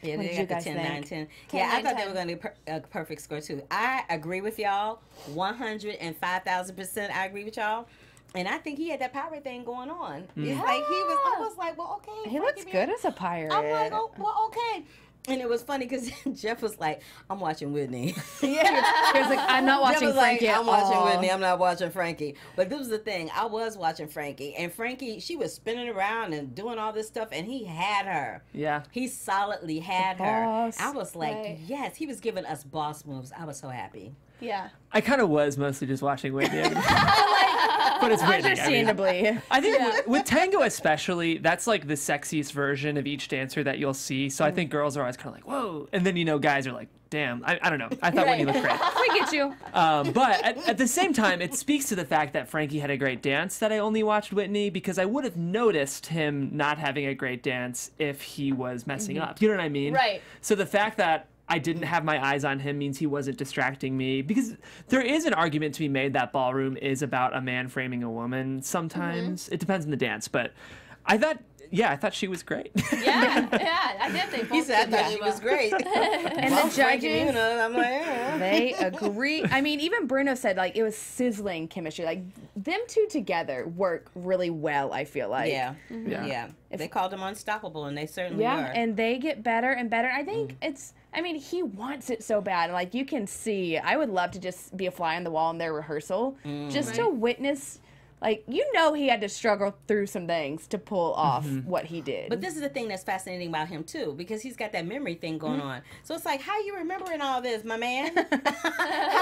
S5: Yeah,
S1: What
S5: they
S1: did you
S5: got
S1: guys
S5: the 10, 9,
S1: think?
S5: 10.
S4: 10,
S5: Yeah, I
S4: 9,
S5: thought
S4: 10.
S5: they were going to be a perfect score too. I agree with y'all, 105,000%. I agree with y'all, and I think he had that power thing going on. It's like he was. I was like, well, okay.
S1: he looks
S5: Frankie
S1: good
S5: Muniz.
S1: as a pirate.
S5: I'm like, oh, well, okay. And it was funny because Jeff was like, I'm watching Whitney.
S1: Yeah. He was like, I'm not watching Frankie at
S5: I'm watching
S1: all.
S5: Whitney. I'm not watching Frankie. But this was the thing. I was watching Frankie. And Frankie, she was spinning around and doing all this stuff. And he had her.
S3: Yeah.
S5: He solidly had her.
S1: Boss.
S5: I was like,
S4: Right.
S5: yes. He was giving us boss moves. I was so happy.
S4: Yeah.
S3: I kind of was mostly just watching Whitney. But it's Whitney. I mean,
S1: Understandably.
S3: I think with Tango especially, that's like the sexiest version of each dancer that you'll see. So I think girls are always kind of like, whoa. And then, guys are like, damn. I don't know. I thought Whitney looked great.
S1: We get you.
S3: But at the same time, it speaks to the fact that Frankie had a great dance that I only watched Whitney because I would have noticed him not having a great dance if he was messing up. You know what I mean?
S4: Right.
S3: So the fact that I didn't have my eyes on him means he wasn't distracting me, because there is an argument to be made that ballroom is about a man framing a woman sometimes. It depends on the dance, but I thought she was great.
S4: Yeah. I think they both
S5: He said, I
S4: did
S5: thought
S4: really
S5: she
S4: well.
S5: was great.
S1: And the
S5: Frankie
S1: judges,
S5: Muniz, I'm like, yeah.
S1: they agree. I mean, even Bruno said, like, it was sizzling chemistry. Like, them two together work really well, I feel like.
S5: Yeah.
S3: Yeah.
S5: Yeah. They called him unstoppable, and they certainly
S1: Yeah,
S5: were.
S1: and they get better and better. I think he wants it so bad. Like, you can see, I would love to just be a fly on the wall in their rehearsal, just to witness, like, he had to struggle through some things to pull off what he did.
S5: But this is the thing that's fascinating about him, too, because he's got that memory thing going on. So it's like, how are you remembering all this, my man?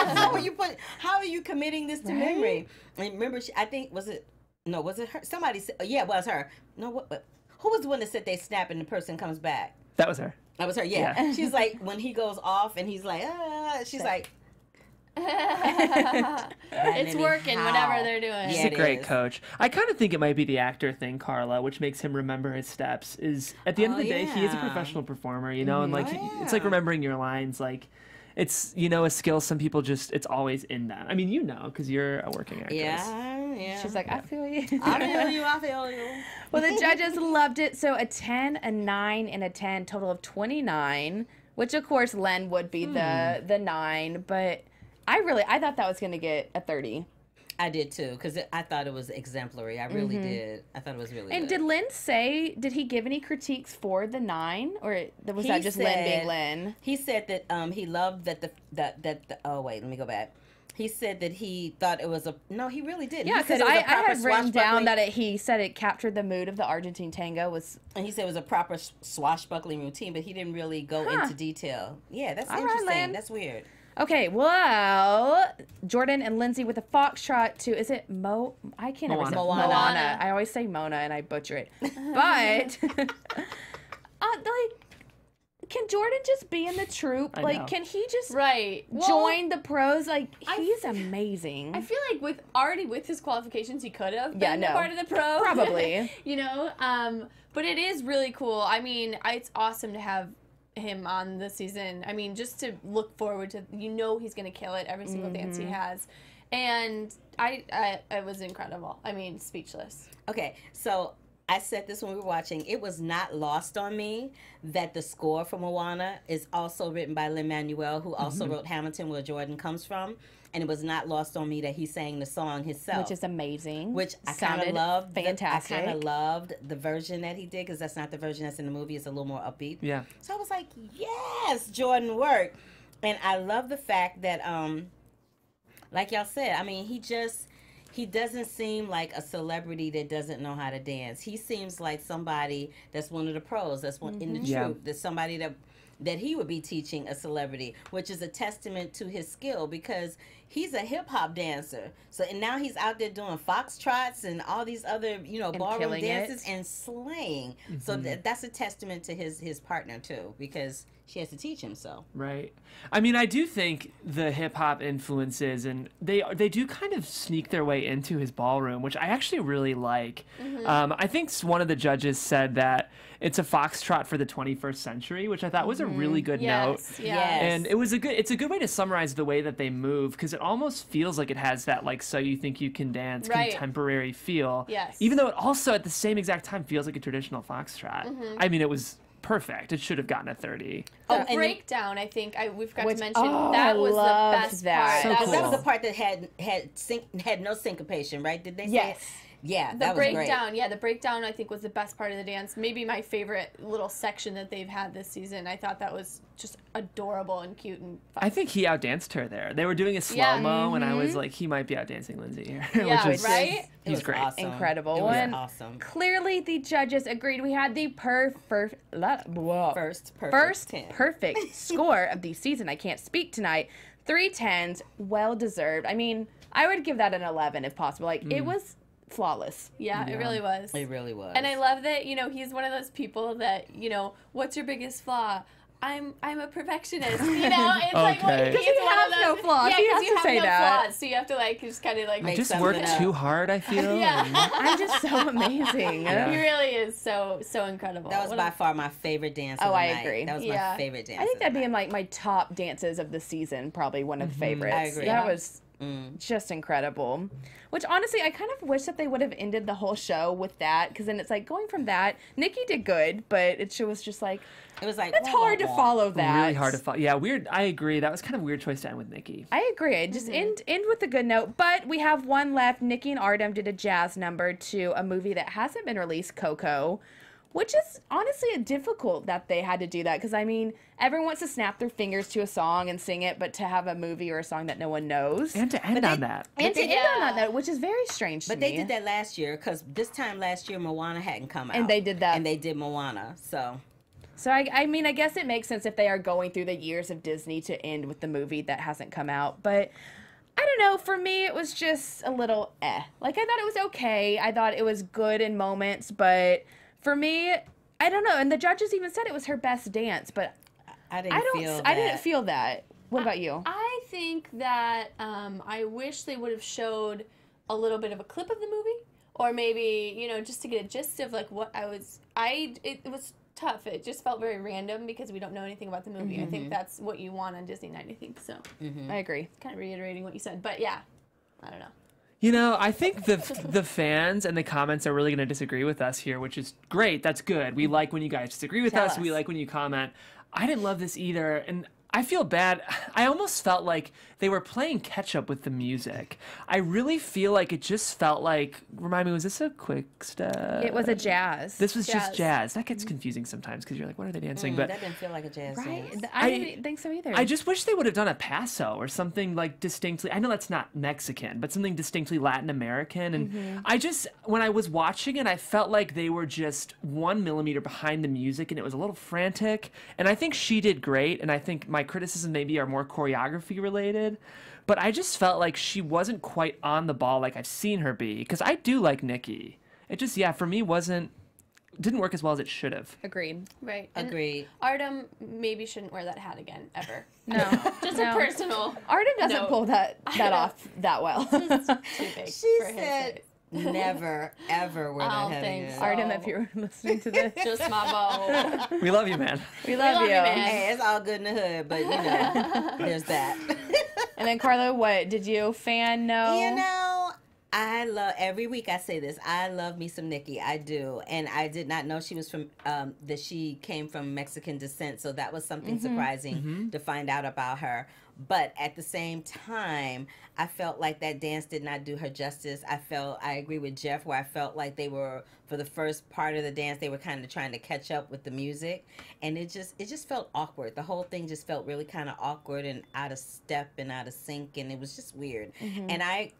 S5: how are you committing this to memory? And remember, I think, was it her? Somebody said, yeah, it was her. No, who was the one that said they snap and the person comes back?
S3: That was her.
S5: That was her, yeah. She's like, when he goes off and he's like, she's like,
S4: It's working, whatever they're doing.
S3: He's
S5: Yeah,
S3: a great
S5: is.
S3: coach. I kind of think it might be the actor thing, Carla, which makes him remember his steps. Is at the end of the day, he is a professional performer, and like it's like remembering your lines. Like it's a skill some people it's always in them. I mean, because you're a working actress.
S5: Yeah.
S1: She's like, I feel you.
S5: I feel you.
S1: Well, the judges loved it. So a 10, a 9, and a 10, total of 29, which of course Len would be the 9, but I thought that was going to get a 30.
S5: I did too, because I thought it was exemplary. I really did. I thought it was really
S1: And
S5: good.
S1: did he give any critiques for the 9, or was that just Len being Len?
S5: He said that he loved oh wait, let me go back. He said that he thought it was he really did.
S1: Yeah, because I had written down that he said it captured the mood of the Argentine tango.
S5: And he said it was a proper swashbuckling routine, but he didn't really go into detail. Yeah, that's interesting.
S1: Len.
S5: That's weird.
S1: Okay, well, Jordan and Lindsay with a foxtrot to, is it I can't ever say
S5: Moana.
S1: Moana. I always say Mona and I butcher it. But, can Jordan just be in the troupe? Like, can he just join the pros? Like, he's amazing.
S4: I feel like with his qualifications, he could have been a part of the pro.
S1: Probably.
S4: But it is really cool. I mean, it's awesome to have him on the season. I mean, just to look forward to, he's gonna kill it every single dance he has, and it was incredible. I mean, speechless.
S5: Okay, so I said this when we were watching. It was not lost on me that the score for Moana is also written by Lin-Manuel, who also wrote Hamilton, where Jordan comes from. And it was not lost on me that he sang the song himself.
S1: Which is amazing.
S5: Which I kind of loved.
S1: Fantastic.
S5: I kind of loved the version that he did, because that's not the version that's in the movie. It's a little more upbeat.
S3: Yeah.
S5: So I was like, yes, Jordan worked. And I love the fact that, like y'all said, I mean, he doesn't seem like a celebrity that doesn't know how to dance. He seems like somebody that's one of the pros, that's one in the troupe, that's somebody that he would be teaching a celebrity, which is a testament to his skill, because he's a hip-hop dancer. So, and now he's out there doing foxtrots and all these other, ballroom dances and slaying. So that's a testament to his partner, too, because she has to teach him, so.
S3: Right. I mean, I do think the hip-hop influences, and they do kind of sneak their way into his ballroom, which I actually really like. I think one of the judges said that it's a foxtrot for the 21st century, which I thought was a really good note.
S4: Yes.
S3: And it's a good way to summarize the way that they move, because it almost feels like it has that, like, So You Think You Can Dance contemporary feel.
S4: Yes.
S3: Even though it also at the same exact time feels like a traditional foxtrot. I mean, it was perfect. It should have gotten a 30.
S4: The breakdown, I think we forgot to mention, that was the best part.
S3: So cool.
S5: That was the part that had no syncopation, right? Did they say?
S1: Yes.
S5: Yeah,
S4: The
S5: that was great.
S4: breakdown, yeah, the breakdown I think was the best part of the dance. Maybe my favorite little section that they've had this season. I thought that was just adorable and cute and fun.
S3: I think he outdanced her there. They were doing a slow-mo, and I was like, he might be outdancing Lindsay here.
S4: Yeah,
S3: which is,
S4: right?
S3: He's great.
S5: Awesome.
S1: Incredible.
S5: It was
S1: And
S5: awesome.
S1: clearly the judges agreed. We had the
S5: First perfect 10.
S1: perfect score of the season. I can't speak tonight. 3 10s, well deserved. I mean, I would give that an 11 if possible. Like it was flawless.
S4: Yeah, it really was.
S5: It really was.
S4: And I love that, you know, he's one of those people that, you know, what's your biggest flaw? I'm a perfectionist, you know? It's like, well,
S3: Okay.
S4: he's
S1: He
S4: one
S1: has
S4: of
S1: no
S4: those,
S1: flaws.
S4: Yeah,
S1: He
S4: because
S1: has
S4: you
S1: to
S4: have
S1: say
S4: no
S1: that.
S4: flaws, so you have to, like, just kind of, like...
S5: Make
S3: I just
S5: something
S3: work
S5: up.
S3: too hard, I feel.
S4: Yeah.
S3: and-
S1: I'm just so amazing.
S4: He really is so incredible.
S5: That was
S4: What
S5: by
S4: a-
S5: far my favorite dance of
S1: Oh,
S5: the
S1: I
S5: night.
S1: agree.
S5: That was
S4: Yeah.
S5: my favorite dance.
S1: I think
S5: of
S1: that'd
S5: the
S1: be in
S5: night.
S1: like my top dances of the season, probably one of the favorites.
S5: I agree.
S1: That
S4: Yeah.
S1: was just incredible. Which honestly, I kind of wish that they would have ended the whole show with that, because then it's like going from that. Nikki did good, but it was just like
S5: It was like
S1: it's hard to follow that.
S3: Really hard to follow. Yeah, weird. I agree. That was kind of a weird choice to end with Nikki.
S1: I agree. Just end with a good note. But we have one left. Nikki and Artem did a jazz number to a movie that hasn't been released, Coco, which is honestly difficult that they had to do that. Because, I mean, everyone wants to snap their fingers to a song and sing it, but to have a movie or a song that no one knows.
S3: And to end on that.
S1: And to
S4: they-
S1: end on
S4: yeah.
S1: that note, which is very strange
S5: But
S1: to
S5: they
S1: me.
S5: did that last year, because this time last year Moana hadn't come out.
S1: And they did that.
S5: And they did Moana, so...
S1: So, I mean, I guess it makes sense if they are going through the years of Disney to end with the movie that hasn't come out. But I don't know. For me, it was just a little Like, I thought it was okay. I thought it was good in moments. But for me, I don't know. And the judges even said it was her best dance. But
S5: I didn't feel that.
S1: I didn't feel that. What about you?
S4: I think that I wish they would have showed a little bit of a clip of the movie, or maybe, you know, just to get a gist of like what it was tough. It just felt very random because we don't know anything about the movie. I think that's what you want on Disney night, I think. So
S1: I agree.
S4: kind of reiterating what you said, but yeah, I don't know.
S3: You know, I think the fans and the comments are really going to disagree with us here, which is great. That's good. We like when you guys disagree with
S1: Tell
S3: us. We
S1: us.
S3: like when you comment. I didn't love this either, and I feel bad. I almost felt like they were playing catch up with the music. I really feel like it just felt like, remind me, was this a Quickstep?
S1: It was a jazz.
S3: This was just
S4: Jazz.
S3: jazz. That gets confusing sometimes because you're like, what are they dancing? But
S5: that didn't feel like a jazz
S1: right?
S5: dance.
S1: I didn't think so either.
S3: I just wish they would have done a paso or something like distinctly. I know that's not Mexican, but something distinctly Latin American. And I just, when I was watching it, I felt like they were just 1 millimeter behind the music, and it was a little frantic. And I think she did great, and I think my criticism maybe are more choreography related. But I just felt like she wasn't quite on the ball like I've seen her be, because I do like Nikki. It just, yeah, for me didn't work as well as it should have.
S1: Agreed.
S4: Right. And
S5: Agreed.
S4: Artem maybe shouldn't wear that hat again, ever.
S1: No.
S4: Just
S1: No.
S4: a personal.
S1: Artem doesn't
S4: No.
S1: pull that off that well.
S4: Too big
S5: She
S4: for his
S5: said,
S4: face.
S5: never, ever wear that
S4: Oh,
S5: head
S4: thanks.
S5: again.
S1: Artem, if you're listening to this,
S4: Just my bow.
S3: We love you, man.
S1: we love you.
S4: man.
S5: Hey, it's all good in the hood, but you know, there's that.
S1: And then Carla, what did you fan know?
S5: You know, I love, every week I say this, I love me some Nikki. I do. And I did not know she was from, that she came from Mexican descent. So that was something surprising to find out about her. But at the same time, I felt like that dance did not do her justice. I agree with Jeff, where I felt like they were, for the first part of the dance, they were kind of trying to catch up with the music. And it just felt awkward. The whole thing just felt really kind of awkward and out of step and out of sync. And it was just weird. And I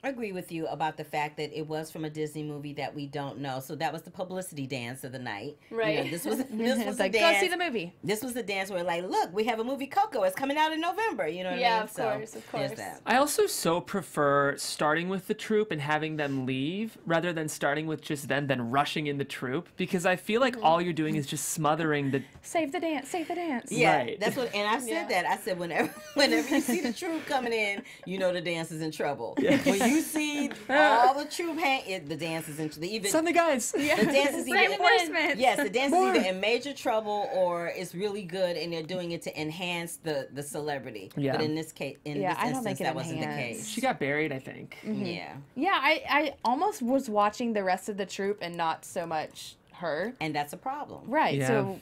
S5: agree with you about the fact that it was from a Disney movie that we don't know. So that was the publicity dance of the night.
S4: Right.
S5: You know, this was
S1: It's
S5: the
S1: like,
S5: dance.
S1: go see the movie.
S5: This was the dance where, like, look, we have a movie Coco. It's coming out in November. You know what I
S4: Yeah,
S5: mean?
S4: of course, of
S5: there's
S4: course.
S5: that.
S3: I also so prefer starting with the troupe and having them leave rather than starting with just them, then rushing in the troupe, because I feel like all you're doing is just smothering the.
S1: Save the dance. Save the dance.
S5: Yeah,
S3: Right.
S5: that's what, and I said
S4: Yeah.
S5: that. I said whenever you see the troupe coming in, you know the dance is in trouble. When you see all the troupe the dance is in trouble.
S3: Sunday guys.
S5: The dance is either
S1: Reinforcement.
S5: yes, the dance is either in major trouble or it's really good, and they're doing it to enhance the celebrity.
S3: Yeah.
S5: But in this case,
S1: Yeah, I don't think it
S5: that wasn't the
S1: enhanced.
S5: case.
S3: She got buried, I think.
S5: Yeah,
S1: Yeah, I almost was watching the rest of the troupe and not so much her.
S5: and that's a problem.
S1: Right.
S3: Yeah.
S1: So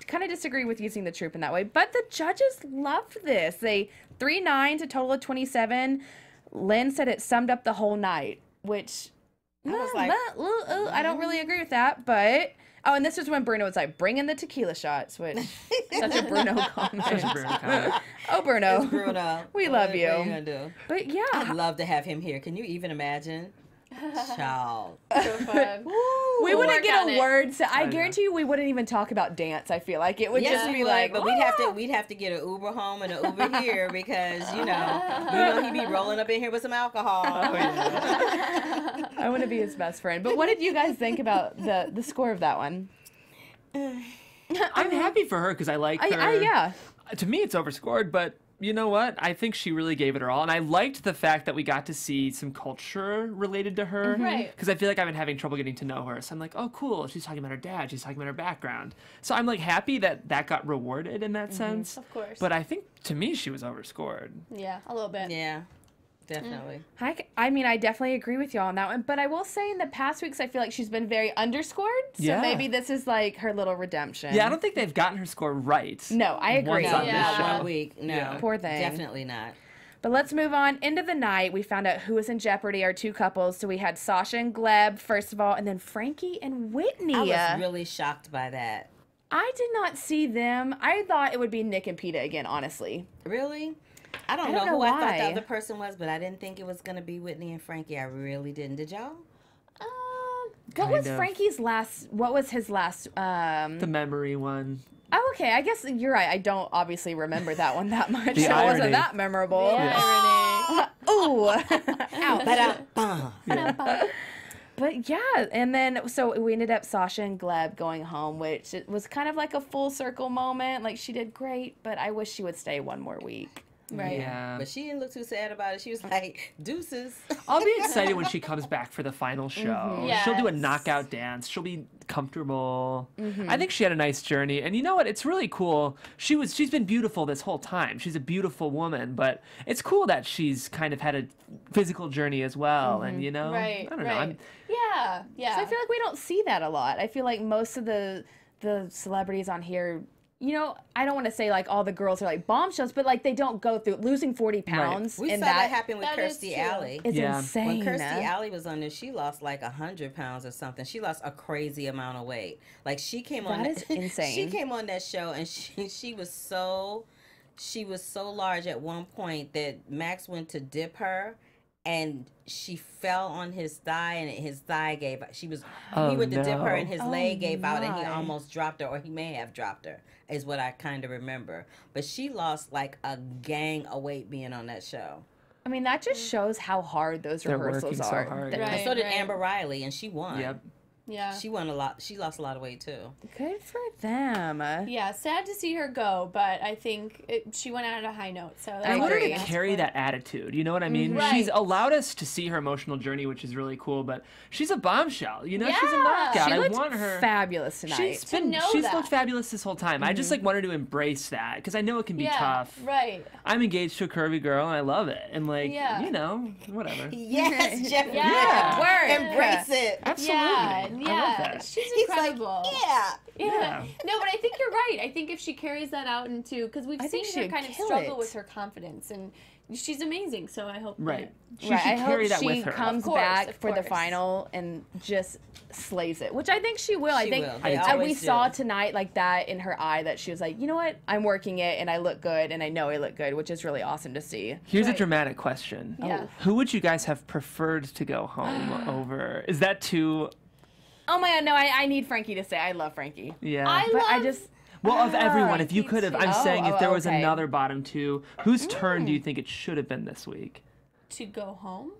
S1: kind of disagree with using the troupe in that way. But the judges loved this. They 3 9s, a total of 27. Lynn said it summed up the whole night, which
S5: I was like,
S1: I don't really agree with that, but and this was when Bruno was like, bring in the tequila shots, which such a Bruno comment.
S3: Such a Bruno comment.
S1: Oh, Bruno.
S5: it's Bruno.
S1: We love you.
S5: What are you gonna do?
S1: But yeah.
S5: I'd love to have him here. Can you even imagine? Child.
S4: So fun.
S1: We wouldn't
S4: work
S1: get
S4: on
S1: a
S4: it.
S1: word. So I
S3: know.
S1: guarantee you we wouldn't even talk about dance. I feel like it would just be
S5: we would,
S1: like,
S5: but we'd have to get an Uber home and an Uber here because he'd be rolling up in here with some alcohol.
S3: Oh, yeah.
S1: I want to be his best friend. But what did you guys think about the score of that one?
S3: I'm happy for her because I like her.
S1: Yeah.
S3: To me, it's overscored, but you know what? I think she really gave it her all. And I liked the fact that we got to see some culture related to her.
S4: Right.
S3: Because I feel like I've been having trouble getting to know her. So I'm like, oh, cool. She's talking about her dad. She's talking about her background. So I'm like happy that that got rewarded in that sense.
S4: Of course.
S3: But I think to me, she was overscored.
S4: Yeah, a little bit.
S5: Yeah, definitely.
S1: I mean, I definitely agree with y'all on that one. But I will say in the past weeks, I feel like she's been very underscored. So
S3: Yeah.
S1: maybe this is like her little redemption.
S3: Yeah, I don't think they've gotten her score right.
S1: No, I agree.
S3: Once on
S4: Yeah.
S3: this show.
S5: 1 week. No,
S3: Yeah.
S1: Poor thing.
S5: Definitely not.
S1: But let's move on. End of the night, we found out who was in jeopardy, our two couples. So we had Sasha and Gleb, first of all, and then Frankie and Whitney.
S5: I was really shocked by that.
S1: I did not see them. I thought it would be Nick and Peeta again, honestly.
S5: Really? I don't
S1: don't
S5: know
S1: know
S5: who I thought
S1: why.
S5: the other person was, but I didn't think it was going to be Whitney and Frankie. I really didn't. Did y'all?
S1: What was
S3: Kind of.
S1: Frankie's last? What was his last?
S3: The memory one.
S1: Oh, okay. I guess you're right. I don't obviously remember that one that much.
S3: The
S1: So it
S3: irony.
S1: wasn't that memorable.
S4: Irony.
S1: Ooh. Ouch.
S5: Ba-da-bum.
S1: But yeah, and then so we ended up Sasha and Gleb going home, which it was kind of like a full circle moment. Like she did great, but I wish she would stay one more week.
S4: Right.
S3: Yeah.
S5: But she didn't look too sad about it. She was like, deuces.
S3: I'll be excited when she comes back for the final show. She'll do a
S4: Yes.
S3: knockout dance. She'll be comfortable. I think she had a nice journey. And you know what? It's really cool. She's been beautiful this whole time. She's a beautiful woman, but it's cool that she's kind of had a physical journey as well. And you know,
S4: Right.
S3: I don't know.
S4: right. Yeah. Yeah.
S1: So I feel like we don't see that a lot. I feel like most of the celebrities on here, you know, I don't want to say like all the girls are like bombshells, but like they don't go through losing 40 pounds.
S5: We
S1: and
S5: saw that happen with
S4: that is
S5: Kirstie
S4: true.
S5: Alley.
S1: is
S3: Yeah.
S1: insane.
S5: When Kirstie Alley was on there, she lost like 100 pounds or something. She lost a crazy amount of weight. Like she came on.
S1: That is insane.
S5: She came on that show and she was so large at one point that Max went to dip her, and she fell on his thigh, and his thigh gave out. He went to dip her, and his leg gave out, and he
S1: my.
S5: almost dropped her, or he may have dropped her, is what I kind of remember. But she lost like a gang of weight being on that show.
S1: I mean, that just shows how hard those
S3: They're
S1: rehearsals
S3: working so
S1: are.
S3: hard.
S1: That-
S5: And
S4: Right,
S5: so did
S4: right.
S5: Amber Riley, and she won.
S3: Yep.
S4: Yeah.
S5: She won a lot. She lost a lot of weight too.
S1: Good for them.
S4: Yeah, sad to see her go, but I think she went out on a high note. So that's
S1: I
S3: I
S4: all
S3: want her
S1: agree.
S3: to
S4: can ask
S3: carry
S4: for.
S3: that attitude. You know what I mean?
S4: Right.
S3: She's allowed us to see her emotional journey, which is really cool. But she's a bombshell. You know, she's a
S4: Yeah.
S3: knockout.
S1: She
S3: I
S1: looked
S3: want her.
S1: fabulous tonight.
S3: She's
S4: that.
S3: looked fabulous this whole time. I just like wanted to embrace that because I know it can be
S4: Yeah,
S3: tough.
S4: right.
S3: I'm engaged to a curvy girl and I love it. And like,
S4: Yeah.
S3: you know, whatever.
S5: Yes, Jeff.
S4: Yeah.
S1: Word.
S5: Embrace it.
S3: Absolutely.
S4: Yeah,
S3: I love
S4: yeah.
S3: that.
S4: She's
S5: He's like,
S4: incredible.
S5: yeah.
S4: Yeah. No, but I think you're right. I think if she carries that out into, because we've
S1: I think
S4: seen
S1: she
S4: her
S1: would
S4: kind of
S1: kill
S4: struggle
S1: it.
S4: with her confidence, and she's amazing. So I hope.
S3: Right. She
S1: Right,
S3: should
S1: I
S3: carry
S1: hope
S3: that
S1: she
S3: with her.
S1: comes
S4: Of course,
S1: back
S4: of
S1: for the
S4: course.
S1: final and just slays it, which I think she will. I
S5: She
S1: think
S5: will. They
S1: we
S5: always
S1: saw
S5: do.
S1: tonight like that in her eye that she was like, you know what, I'm working it and I look good and I know I look good, which is really awesome to see.
S3: Here's a
S4: Right.
S3: dramatic question.
S4: Yeah.
S3: Who would you guys have preferred to go home over? Is that too?
S1: Oh my god, no, I need Frankie to say I love Frankie.
S3: Yeah.
S1: But I
S4: love-
S1: just
S3: Well, of everyone, if you
S4: Frankie
S3: could have,
S4: too.
S3: I'm saying if there was
S1: okay.
S3: another bottom two, whose turn do you think it should have been this week?
S4: To go home.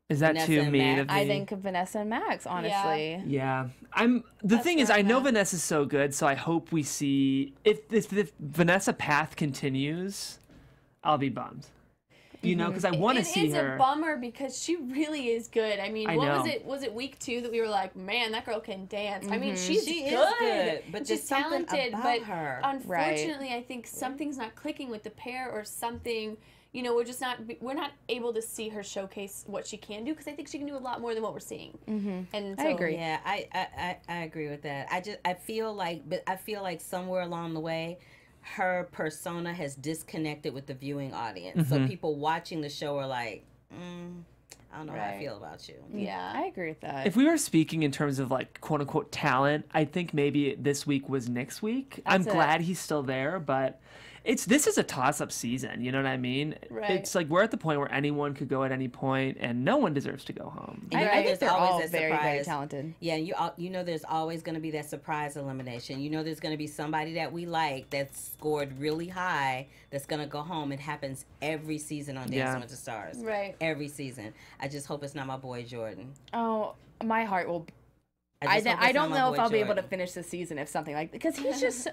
S3: Is that
S5: Vanessa
S3: too
S5: and
S3: mean
S5: Max.
S3: of me?
S1: I think of Vanessa and Max, honestly.
S3: Yeah, the
S4: That's
S3: thing is,
S4: fair
S3: I know
S4: enough.
S3: Vanessa's so good, so I hope we see if Vanessa path continues, I'll be bummed. You know, because I want to see
S4: It is
S3: her.
S4: a bummer because she really is good. I mean,
S3: I
S4: what was
S3: know.
S4: it? Was it week 2 that we were like, man, that girl can dance? I mean, she's
S5: She
S4: good.
S5: is good, but
S4: she's
S5: there's something
S4: talented.
S5: about
S4: But
S5: her.
S4: unfortunately, I think something's not clicking with the pair, or something. You know, we're not able to see her showcase what she can do, because I think she can do a lot more than what we're seeing. Mm-hmm. And so,
S1: I agree.
S5: Yeah, I agree with that. I feel like somewhere along the way, her persona has disconnected with the viewing audience. So people watching the show are like, I don't know how I feel about you.
S4: Yeah.
S1: I agree with that.
S3: If we were speaking in terms of like quote unquote talent, I think maybe this week was Nick's week. I'm glad he's still there, but this is a toss-up season. You know what I mean?
S4: Right.
S3: It's like we're at the point where anyone could go at any point, and no one deserves to go home.
S1: I think they're all
S5: that
S1: very, very
S5: surprise.
S1: talented.
S5: Yeah, you know there's always going to be that surprise elimination. You know there's going to be somebody that we like that scored really high that's going to go home. It happens every season on Dancing with the Stars.
S4: Right.
S5: Every season. I just hope it's not my boy Jordan.
S1: Oh, my heart will.
S5: I
S1: don't know if I'll be able to finish the season if something like, because he's just.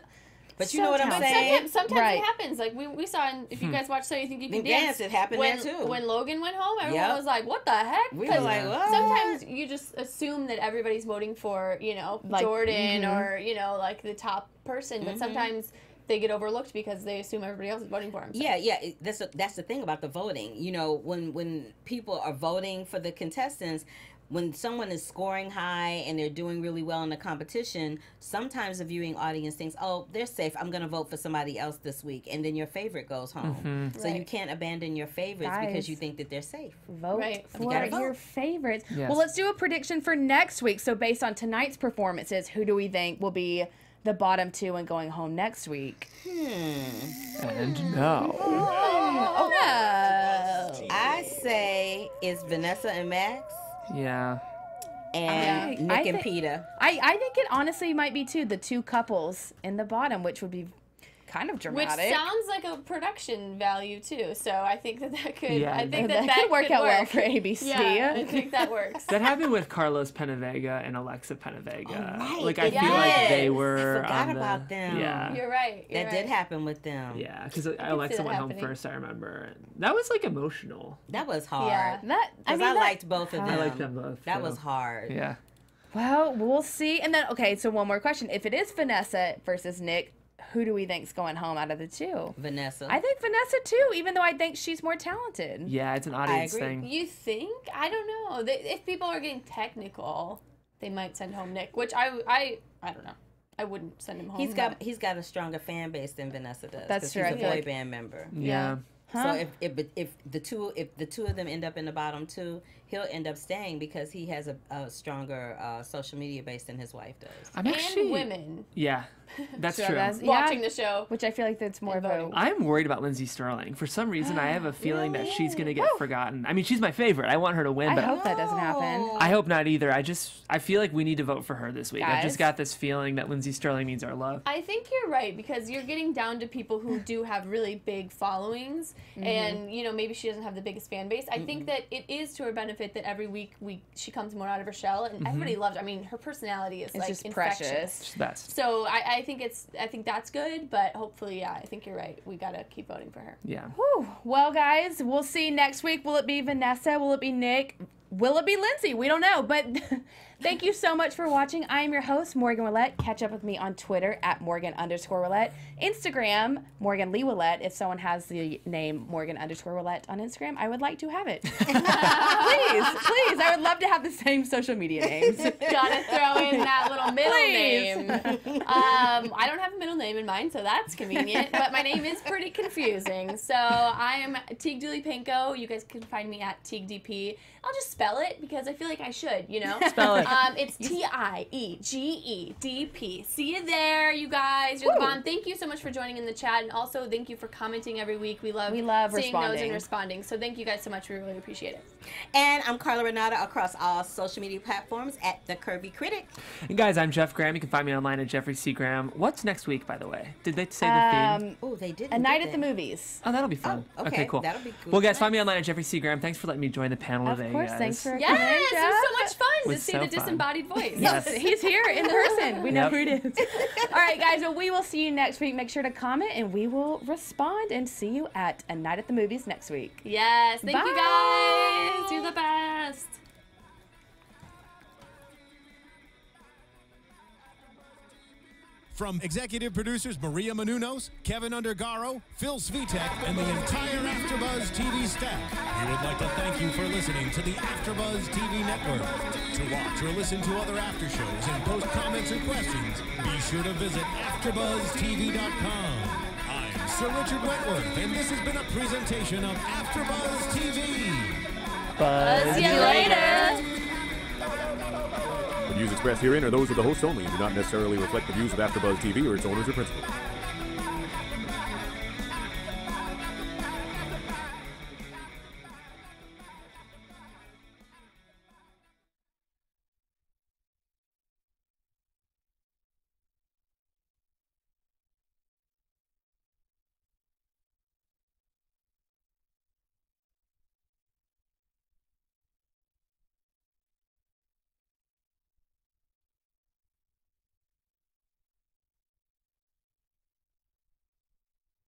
S5: But you know what I'm saying?
S4: Sometimes it happens. Like we saw, if you guys watch So You Think You Can Dance,
S5: it happened there too.
S4: When Logan went home, everyone was like, "What the heck?"
S5: We were like, "What?"
S4: Sometimes you just assume that everybody's voting for, like, Jordan or like the top person, but sometimes they get overlooked because they assume everybody else is voting for him. So.
S5: Yeah. That's the thing about the voting. You know, when people are voting for the contestants. When someone is scoring high and they're doing really well in the competition, sometimes the viewing audience thinks, oh, they're safe. I'm going to vote for somebody else this week. And then your favorite goes home. So you can't abandon your favorites because you think that they're safe.
S1: Vote for your favorites.
S3: Yes.
S1: Well, let's do a prediction for next week. So based on tonight's performances, who do we think will be the bottom two and going home next week?
S3: And no.
S1: Oh, no.
S5: I say it's Vanessa and Max.
S3: Yeah.
S5: And Nick and Peeta.
S1: I think it honestly might be the two couples in the bottom, which would be kind of dramatic.
S4: Which sounds like a production value too. So I think that could.
S3: Yeah,
S4: I think
S1: that could work out well for ABC.
S4: Yeah, I think that works.
S3: That happened with Carlos Penavega and Alexa Penavega.
S5: Right,
S3: Like I feel like they were.
S5: I forgot
S3: on
S5: about them.
S3: Yeah.
S4: You're right.
S5: That did happen with them.
S3: Yeah, because Alexa went home first. I remember that was like emotional.
S5: That was hard.
S4: Yeah.
S5: I liked both of them.
S3: I liked them both.
S5: That was hard.
S3: Yeah.
S1: Well, we'll see. And then, okay, so one more question. If it is Vanessa versus Nick, who do we think's going home out of the two?
S5: Vanessa.
S1: I think Vanessa too, even though I think she's more talented.
S3: Yeah, it's an audience
S5: agree.
S3: thing.
S4: You think? I don't know. If people are getting technical, they might send home Nick, which I don't know. I wouldn't send him home.
S5: He's got a stronger fan base than Vanessa does.
S1: That's true.
S5: He's a boy band member.
S3: Yeah.
S1: Huh?
S5: So if the two of them end up in the bottom two, he'll end up staying because he has a stronger social media base than his wife does.
S3: I'm actually
S4: and women.
S3: Yeah, that's
S1: So
S3: true.
S4: Watching the show.
S1: Which I feel like that's more of a...
S3: I'm worried about Lindsay Sterling. For some reason, I have a feeling that she's going to get forgotten. I mean, she's my favorite. I want her to win,
S1: I
S3: but
S1: hope that doesn't happen.
S3: I hope not either. I feel like we need to vote for her this week. I've
S1: Guys.
S3: just got this feeling that Lindsay Sterling needs our love.
S4: I think you're right because you're getting down to people who do have really big followings and maybe she doesn't have the biggest fan base. I think that it is to her benefit that every week she comes more out of her shell and everybody loves her. I mean, her personality is
S1: It's just
S4: infectious.
S1: precious.
S3: It's the best.
S4: So I think that's good, but hopefully, I think you're right. We gotta keep voting for her.
S3: Yeah.
S1: Whew. Well, guys, we'll see next week. Will it be Vanessa? Will it be Nick? Will it be Lindsay? We don't know, but thank you so much for watching. I am your host, Morgan Willett. Catch up with me on Twitter at Morgan_Willett. Instagram, Morgan Lee Willett. If someone has the name Morgan_Willett on Instagram, I would like to have it. Please. I would love to have the same social media names.
S4: Gotta throw in that little middle name. I don't have a middle name in mind, so that's convenient, but my name is pretty confusing. So I am Tiege Dooley-Panko. You guys can find me at TiegeDP. I'll just spell it because I feel like I should,
S3: Spell it.
S4: It's TIEGEDP. See you there, you guys. You're the bomb. Thank you so much for joining in the chat, and also thank you for commenting every week. We love seeing
S1: responding.
S4: those and responding. So thank you guys so much. We really appreciate it.
S5: And I'm Carla Renata across all social media platforms at The Curvy Critic.
S3: And guys, I'm Jeff Graham. You can find me online at Jeffrey C. Graham. What's next week, by the way? Did they say the theme?
S5: Oh, they did.
S1: A night at the movies.
S3: Oh, that'll be fun.
S5: Oh, okay.
S3: Cool.
S5: That'll be good.
S3: Well, guys, find me online at Jeffrey C. Graham. Thanks for letting me join the panel today,
S1: Of course,
S3: guys.
S1: thanks for coming.
S4: Yes, it was so much fun to
S3: was
S4: see
S3: so
S4: the
S3: fun.
S4: disembodied voice.
S3: Yes.
S1: He's here in person. We know
S3: Yep.
S1: who it is. All right, guys. Well, we will see you next week. Make sure to comment, and we will respond and see you at A Night at the Movies next week.
S4: Yes, thank you
S1: Bye.
S4: guys. You're the best.
S2: From executive producers Maria Menounos, Kevin Undergaro, Phil Svitek, and the entire AfterBuzz TV staff, we would like to thank you for listening to the AfterBuzz TV network. To watch or listen to other after shows and post comments and questions, be sure to visit AfterBuzzTV.com. I'm Sir Richard Wentworth, and this has been a presentation of AfterBuzz TV.
S4: See you later.
S6: The views expressed herein are those of the hosts only and do not necessarily reflect the views of AfterBuzz TV or its owners or principals.